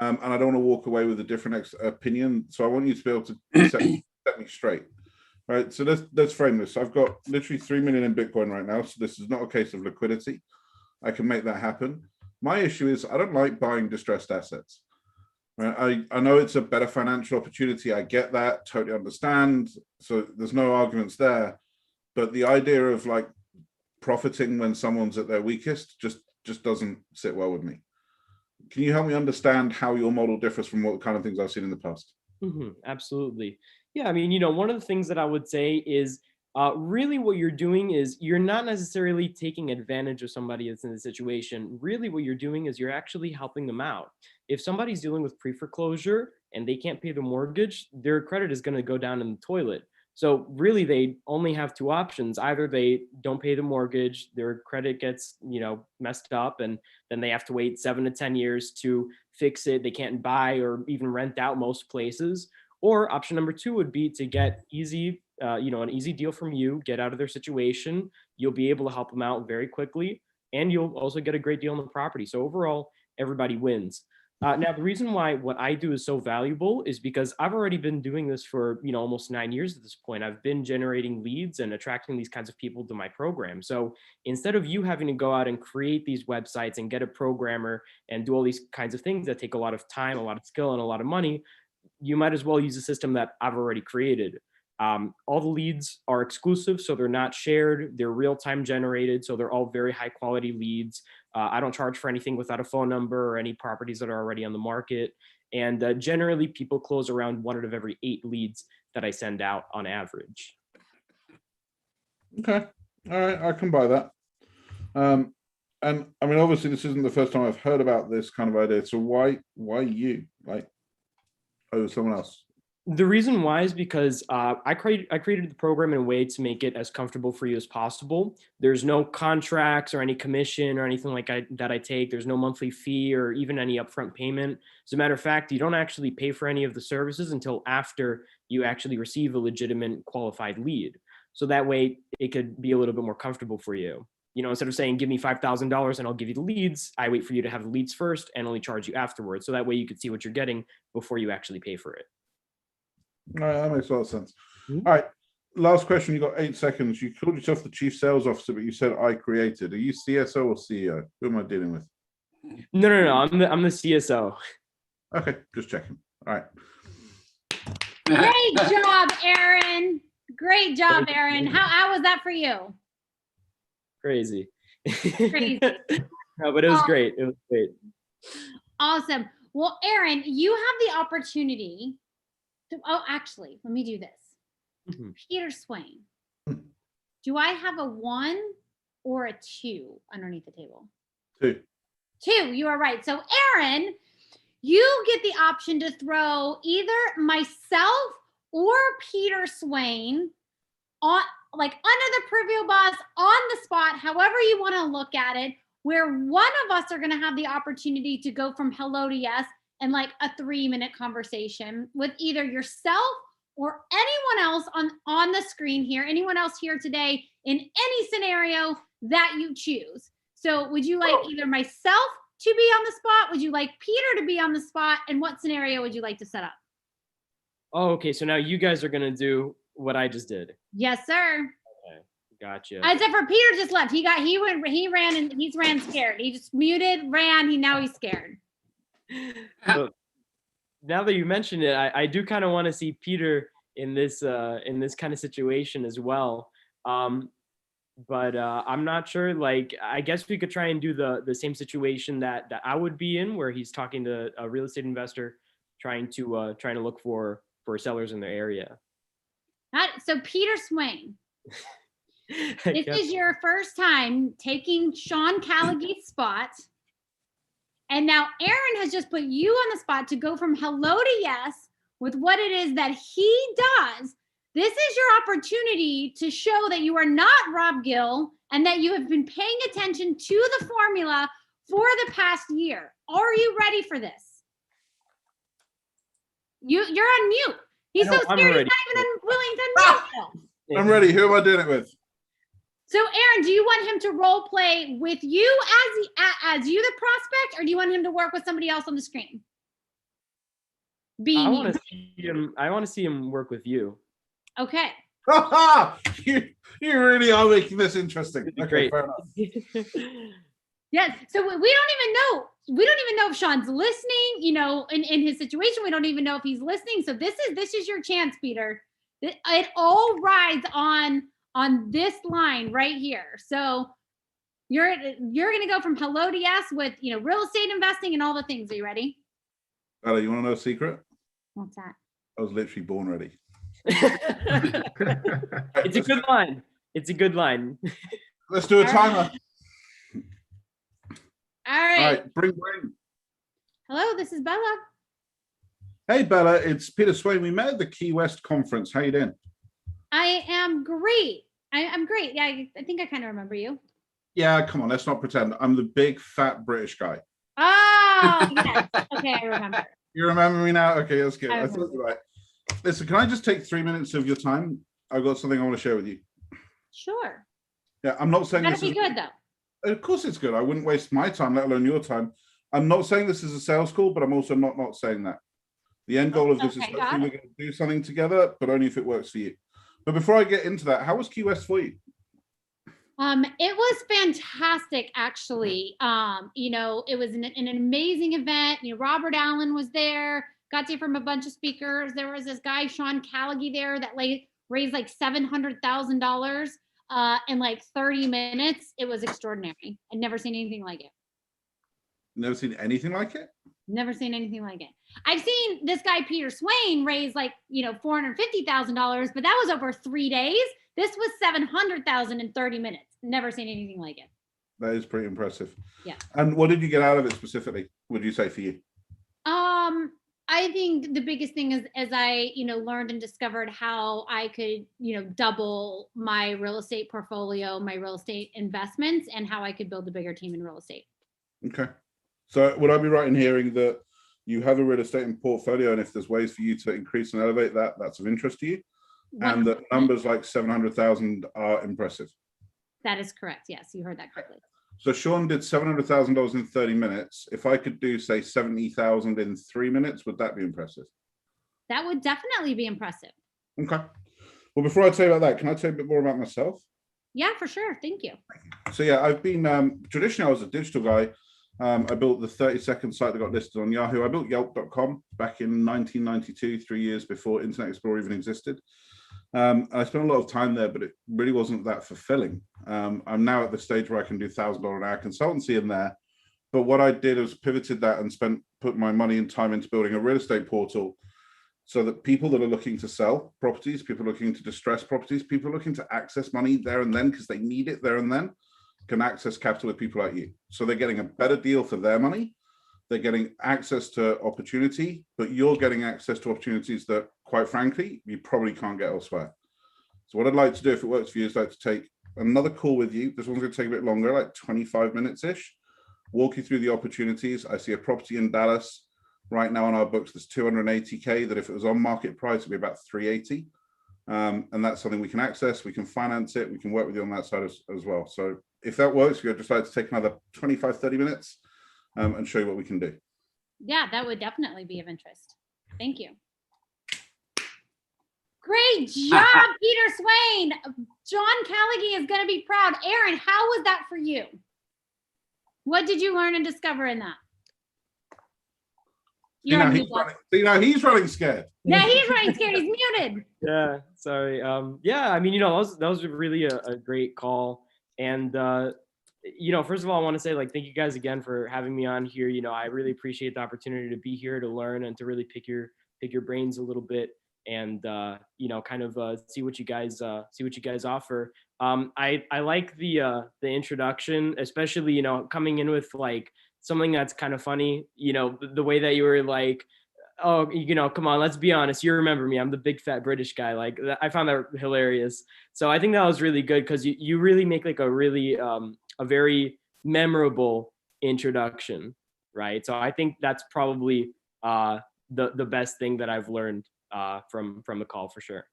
and I don't want to walk away with a different opinion. So I want you to be able to set me straight, right? So let's frame this. I've got literally 3 million in Bitcoin right now, so this is not a case of liquidity. I can make that happen. My issue is I don't like buying distressed assets. Right? I know it's a better financial opportunity. I get that, totally understand. So there's no arguments there. But the idea of profiting when someone's at their weakest just doesn't sit well with me. Can you help me understand how your model differs from what kind of things I've seen in the past? Absolutely. Yeah, I mean, one of the things that I would say is really what you're doing is you're not necessarily taking advantage of somebody that's in the situation. Really what you're doing is you're actually helping them out. If somebody's dealing with pre-foreclosure and they can't pay the mortgage, their credit is going to go down in the toilet. So really they only have 2 options. Either they don't pay the mortgage, their credit gets, messed up, and then they have to wait 7 to 10 years to fix it. They can't buy or even rent out most places. Or option number 2 would be to get an easy deal from you, get out of their situation. You'll be able to help them out very quickly, and you'll also get a great deal on the property. So overall, everybody wins. Now, the reason why what I do is so valuable is because I've already been doing this for, almost 9 years at this point. I've been generating leads and attracting these kinds of people to my program. So instead of you having to go out and create these websites and get a programmer and do all these kinds of things that take a lot of time, a lot of skill, and a lot of money, you might as well use a system that I've already created. All the leads are exclusive, so they're not shared. They're real-time generated, so they're all very high-quality leads. I don't charge for anything without a phone number or any properties that are already on the market. And generally, people close around 1 out of every 8 leads that I send out on average. Okay. All right. I can buy that. And I mean, obviously, this isn't the first time I've heard about this kind of idea. So why you? Over someone else? The reason why is because I created the program in a way to make it as comfortable for you as possible. There's no contracts or any commission or anything that I take. There's no monthly fee or even any upfront payment. As a matter of fact, you don't actually pay for any of the services until after you actually receive a legitimate qualified lead. So that way it could be a little bit more comfortable for you. Instead of saying, give me $5,000 and I'll give you the leads, I wait for you to have the leads first and only charge you afterwards. So that way you could see what you're getting before you actually pay for it. All right, that makes a lot of sense. All right, last question. You got 8 seconds. You called yourself the chief sales officer, but you said I created. Are you CSO or CEO? Who am I dealing with? No. I'm the CSO. Okay, just checking. All right. Great job, Aaron. Great job, Aaron. How was that for you? Crazy. Crazy. No, but it was great. It was great. Awesome. Well, Aaron, you have the opportunity to, actually, let me do this. Peter Swain. Do I have a 1 or a 2 underneath the table? 2. 2, you are right. So Aaron, you get the option to throw either myself or Peter Swain on, under the preview boss, on the spot, however you want to look at it, where one of us are going to have the opportunity to go from hello to yes in like a 3-minute conversation with either yourself or anyone else on the screen here, anyone else here today in any scenario that you choose. So would you like either myself to be on the spot? Would you like Peter to be on the spot? And what scenario would you like to set up? Oh, okay. So now you guys are going to do what I just did. Yes, sir. Okay. Gotcha. Except for Peter just left. He ran and he's ran scared. He just muted, ran. Now he's scared. So, now that you mentioned it, I do kind of want to see Peter in this kind of situation as well. But I'm not sure. Like, I guess we could try and do the same situation that I would be in, where he's talking to a real estate investor, trying to look for sellers in their area. So Peter Swain, this is your first time taking Sean Callaghan's spot. And now Aaron has just put you on the spot to go from hello to yes with what it is that he does. This is your opportunity to show that you are not Rob Gill and that you have been paying attention to the formula for the past year. Are you ready for this? You're on mute. He's so scared he's not even willing to unmute himself. I'm ready. Who am I doing it with? So Aaron, do you want him to role play with you as you the prospect, or do you want him to work with somebody else on the screen? I want to see him work with you. Okay. you really are making this interesting. Okay, great. Fair enough. Yes. So we don't even know. We don't even know if Sean's listening. You know, in his situation, we don't even know if he's listening. So this is your chance, Peter. It all rides on this line right here. So you're gonna go from hello to yes with real estate investing and all the things. Are you ready? Bella, you want to know a secret? What's that? I was literally born ready. It's a good line. It's a good line. Let's do a timer. All right. All right, bring. Hello, this is Bella. Hey, Bella, it's Peter Swain. We met at the Key West conference. How you doing? I am great. I'm great. Yeah, I think I kind of remember you. Yeah, come on, let's not pretend. I'm the big, fat British guy. Oh, yes. Okay, I remember. You remember me now? Okay, that's good. I thought you're right. Listen, can I just take 3 minutes of your time? I've got something I want to share with you. Sure. Yeah, I'm not saying That'd this be is good, though. Of course it's good. I wouldn't waste my time, let alone your time. I'm not saying this is a sales call, but I'm also not saying that. The end goal of this is hopefully we're going to do something together, but only if it works for you. But before I get into that, how was Key West for you? It was fantastic, actually. It was an amazing event. Robert Allen was there. Got to hear from a bunch of speakers. There was this guy, Sean Callaghan, there that raised like $700,000 in like 30 minutes. It was extraordinary. I'd never seen anything like it. Never seen anything like it? Never seen anything like it. I've seen this guy, Peter Swain, raise like, $450,000, but that was over 3 days. This was $700,000 in 30 minutes. Never seen anything like it. That is pretty impressive. Yeah. And what did you get out of it specifically, would you say, for you? I think the biggest thing is as I, learned and discovered how I could, double my real estate portfolio, my real estate investments, and how I could build a bigger team in real estate. Okay. So would I be right in hearing that you have a real estate portfolio, and if there's ways for you to increase and elevate that, that's of interest to you? 100%. And that numbers like 700,000 are impressive? That is correct. Yes, you heard that correctly. So Sean did $700,000 in 30 minutes. If I could do, say, 70,000 in 3 minutes, would that be impressive? That would definitely be impressive. Okay. Well, before I tell you about that, can I tell you a bit more about myself? Yeah, for sure. Thank you. So yeah, I've been, traditionally I was a digital guy. I built the 30-second site that got listed on Yahoo. I built Yelp.com back in 1992, 3 years before Internet Explorer even existed. I spent a lot of time there, but it really wasn't that fulfilling. I'm now at the stage where I can do $1,000 an hour consultancy in there. But what I did was pivoted that and put my money and time into building a real estate portal so that people that are looking to sell properties, people looking to distress properties, people looking to access money there and then because they need it there and then, can access capital with people like you. So they're getting a better deal for their money. They're getting access to opportunity, but you're getting access to opportunities that, quite frankly, you probably can't get elsewhere. So what I'd like to do, if it works for you, is like to take another call with you. This one's going to take a bit longer, like 25 minutes-ish. Walk you through the opportunities. I see a property in Dallas right now on our books that's 280K, that if it was on market price, it'd be about 380. And that's something we can access. We can finance it. We can work with you on that side as well. So if that works, we'd just like to take another 25, 30 minutes and show you what we can do. Yeah, that would definitely be of interest. Thank you. Great job, Peter Swain. John Callaghan is going to be proud. Aaron, how was that for you? What did you learn and discover in that? He's running scared. Yeah, he's running scared. He's muted. Yeah, sorry. Yeah, I mean, that was really a great call. And, first of all, I want to say, like, thank you guys again for having me on here. I really appreciate the opportunity to be here to learn and to really pick your brains a little bit and, kind of see what you guys offer. I like the introduction, especially, coming in with like something that's kind of funny, the way that you were like, oh, come on, let's be honest. You remember me. I'm the big fat British guy. Like, I found that hilarious. So I think that was really good because you really make like a really, a very memorable introduction, right? So I think that's probably the best thing that I've learned from the call for sure.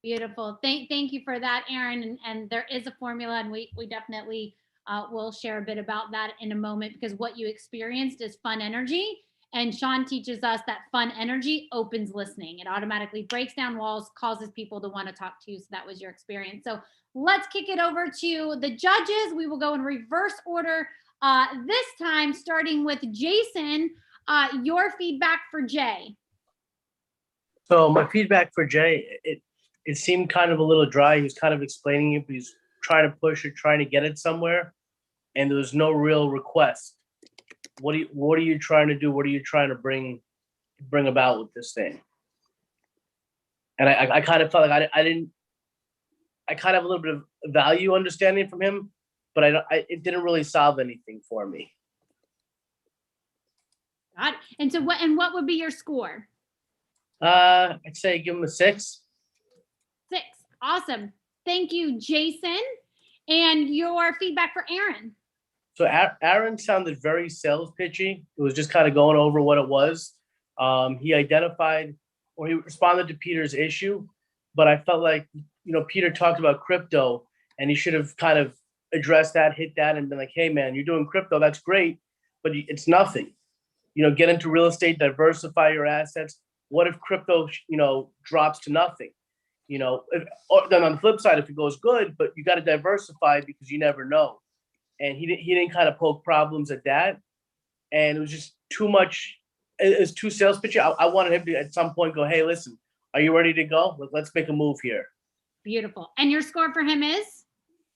Beautiful. Thank you for that, Aaron. And there is a formula, and we definitely will share a bit about that in a moment, because what you experienced is fun energy. And Sean teaches us that fun energy opens listening. It automatically breaks down walls, causes people to want to talk to you. So that was your experience. So let's kick it over to the judges. We will go in reverse order this time, starting with Jason. Your feedback for Jay. So my feedback for Jay, it seemed kind of a little dry. He was kind of explaining it, but he's trying to push it, trying to get it somewhere, and there was no real request. What are you trying to do? What are you trying to bring about with this thing? And I kind of felt like I kind of have a little bit of value understanding from him, but it didn't really solve anything for me. Got it. And so what would be your score? I'd say give him a 6. 6. Awesome. Thank you, Jason. And your feedback for Aaron. So Aaron sounded very sales pitchy. It was just kind of going over what it was. He identified, or he responded to Peter's issue, but I felt like, Peter talked about crypto, and he should have kind of addressed that, hit that, and been like, hey man, you're doing crypto, that's great, but it's nothing. Get into real estate, diversify your assets. What if crypto, drops to nothing? Then on the flip side, if it goes good, but you got to diversify because you never know. And he didn't kind of poke problems at that. And it was just too much. It was too sales pitchy. I wanted him to at some point go, hey, listen, are you ready to go? Let's make a move here. Beautiful. And your score for him is?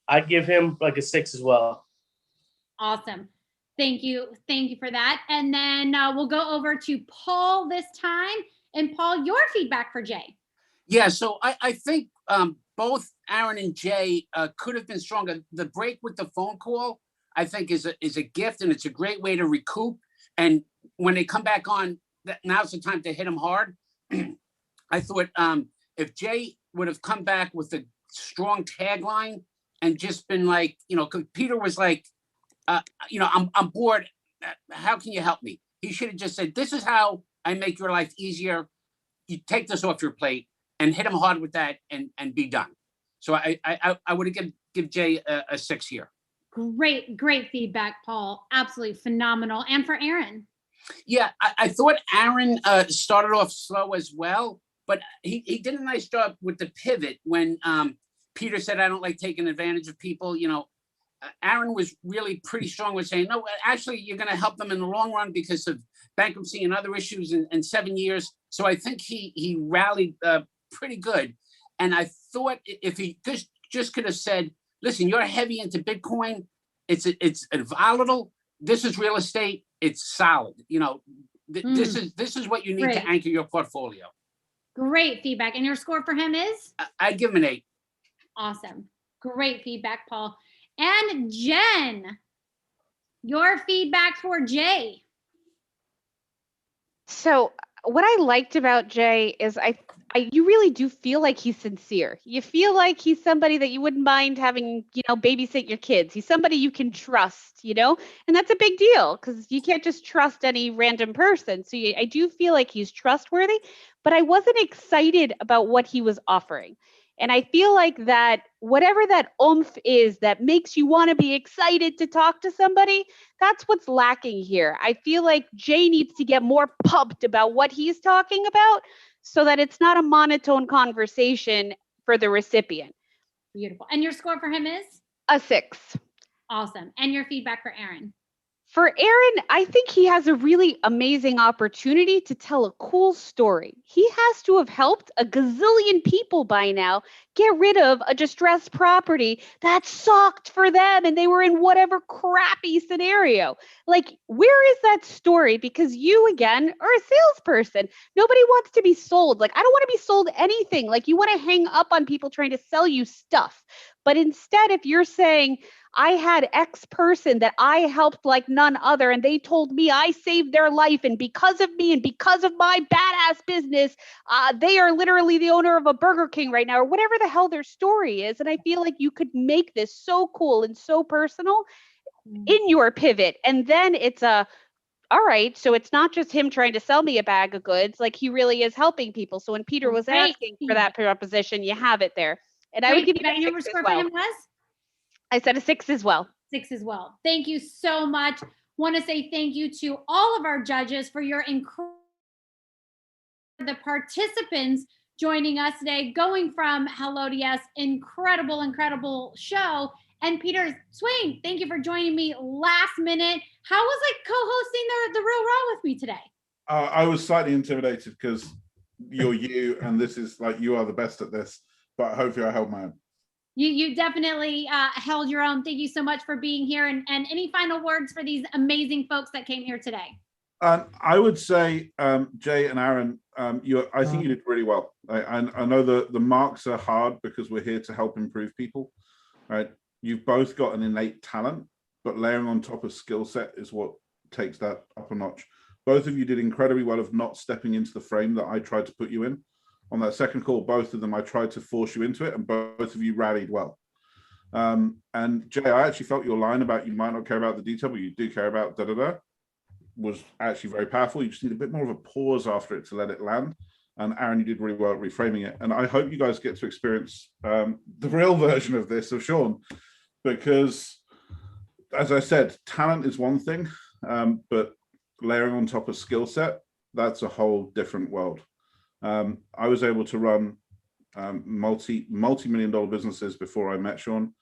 I'd give him like a 6 as well. Awesome. Thank you. Thank you for that. And then we'll go over to Paul this time. And Paul, your feedback for Jay. Yeah, so I think both Aaron and Jay could have been stronger. The break with the phone call, I think, is a gift, and it's a great way to recoup. And when they come back on, now's the time to hit them hard. I thought if Jay would have come back with a strong tagline and just been like, because Peter was like, I'm bored. How can you help me? He should have just said, this is how I make your life easier. You take this off your plate, and hit him hard with that and be done. So I would have give Jay a 6 here. Great feedback, Paul. Absolutely phenomenal. And for Aaron. Yeah, I thought Aaron started off slow as well, but he did a nice job with the pivot when Peter said, I don't like taking advantage of people. Aaron was really pretty strong with saying, no, actually, you're going to help them in the long run because of bankruptcy and other issues in 7 years. So I think he rallied pretty good. And I thought if he just could have said, listen, you're heavy into Bitcoin. It's volatile. This is real estate. It's solid. This is what you need to anchor your portfolio. Great feedback. And your score for him is? I'd give him an 8. Awesome. Great feedback, Paul. And Jen, your feedback for Jay. So what I liked about Jay is you really do feel like he's sincere. You feel like he's somebody that you wouldn't mind having, babysit your kids. He's somebody you can trust, and that's a big deal because you can't just trust any random person. So I do feel like he's trustworthy, but I wasn't excited about what he was offering. And I feel like that whatever that oomph is that makes you want to be excited to talk to somebody, that's what's lacking here. I feel like Jay needs to get more pumped about what he's talking about so that it's not a monotone conversation for the recipient. Beautiful. And your score for him is? A 6. Awesome. And your feedback for Aaron? For Aaron, I think he has a really amazing opportunity to tell a cool story. He has to have helped a gazillion people by now get rid of a distressed property that sucked for them and they were in whatever crappy scenario. Like, where is that story? Because you, again, are a salesperson. Nobody wants to be sold. Like, I don't want to be sold anything. Like, you want to hang up on people trying to sell you stuff. But instead, if you're saying, I had X person that I helped like none other, and they told me I saved their life, and because of me and because of my badass business, they are literally the owner of a Burger King right now, or whatever the hell their story is. And I feel like you could make this so cool and so personal in your pivot. And then it's all right, so it's not just him trying to sell me a bag of goods, like he really is helping people. So when Peter was asking for that proposition, you have it there. And I would give you a 6 as well. I said a 6 as well. 6 as well. Thank you so much. Want to say thank you to all of our judges for your the participants joining us today, going from hello to yes. Incredible show. And Peter Swain, thank you for joining me last minute. How was it co-hosting the Real Raw with me today? I was slightly intimidated because you're you, and this is like, you are the best at this, but hopefully I held my own. You definitely held your own. Thank you so much for being here. And any final words for these amazing folks that came here today? I would say, Jay and Aaron, I think you did really well. I know the marks are hard because we're here to help improve people, right? You've both got an innate talent, but layering on top of skill set is what takes that up a notch. Both of you did incredibly well of not stepping into the frame that I tried to put you in. On that second call, both of them, I tried to force you into it, and both of you rallied well. And Jay, I actually felt your line about you might not care about the detail, but you do care about da-da-da, was actually very powerful. You just need a bit more of a pause after it to let it land. And Aaron, you did really well at reframing it. And I hope you guys get to experience the real version of this, of Sean, because, as I said, talent is one thing, but layering on top of skill set, that's a whole different world. I was able to run multi-million dollar businesses before I met Sean,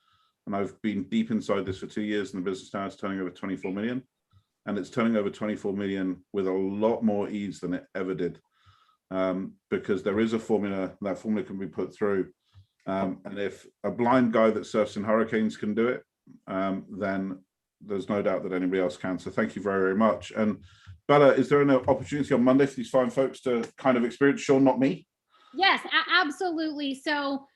and I've been deep inside this for 2 years, and the business now is turning over 24 million, and it's turning over 24 million with a lot more ease than it ever did, because there is a formula. That formula can be put through, and if a blind guy that surfs in hurricanes can do it, then there's no doubt that anybody else can. So thank you very, very much. And Bella, is there an opportunity on Monday for these fine folks to kind of experience Sean, not me? Yes, absolutely. So,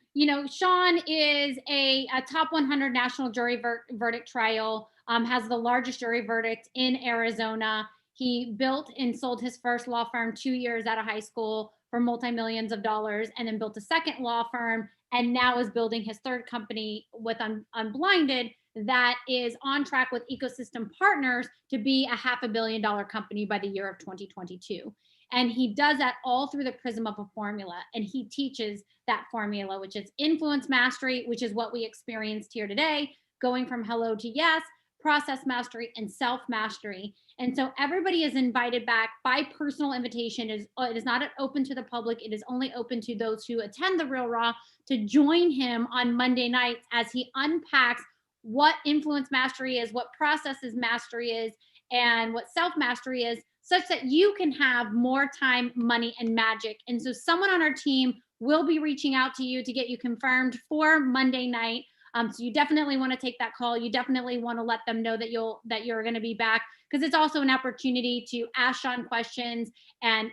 Sean is a top 100 national jury verdict trial, has the largest jury verdict in Arizona. He built and sold his first law firm 2 years out of high school for multi-millions of dollars, and then built a second law firm, and now is building his third company with Unblinded that is on track with ecosystem partners to be a $500 million company by the year of 2022. And he does that all through the prism of a formula. And he teaches that formula, which is influence mastery, which is what we experienced here today, going from hello to yes, process mastery, and self mastery. And so everybody is invited back by personal invitation. It is not open to the public. It is only open to those who attend the Real Raw to join him on Monday nights as he unpacks what influence mastery is, what processes mastery is, and what self-mastery is, such that you can have more time, money, and magic. And so someone on our team will be reaching out to you to get you confirmed for Monday night. So you definitely want to take that call. You definitely want to let them know that you're going to be back, because it's also an opportunity to ask Sean questions and,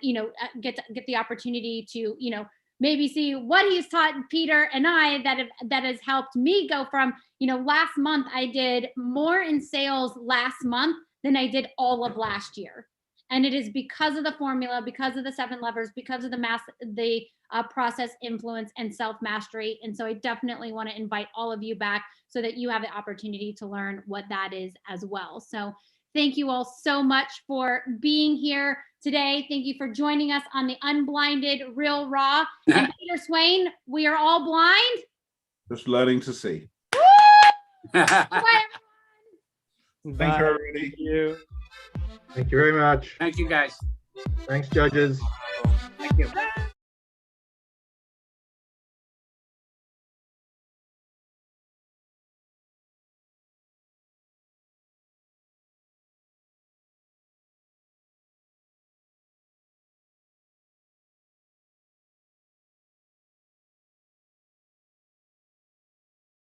get the opportunity to, maybe see what he's taught Peter and I that has helped me go from, last month I did more in sales last month than I did all of last year. And it is because of the formula, because of the 7 levers, because of the process, influence, and self-mastery. And so I definitely want to invite all of you back so that you have the opportunity to learn what that is as well. So thank you all so much for being here today. Thank you for joining us on the Unblinded Real Raw. And Peter Swain, we are all blind. Just learning to see. Bye, Thank you, everybody. Thank you. Thank you very much. Thank you, guys. Thanks, judges. Thank you.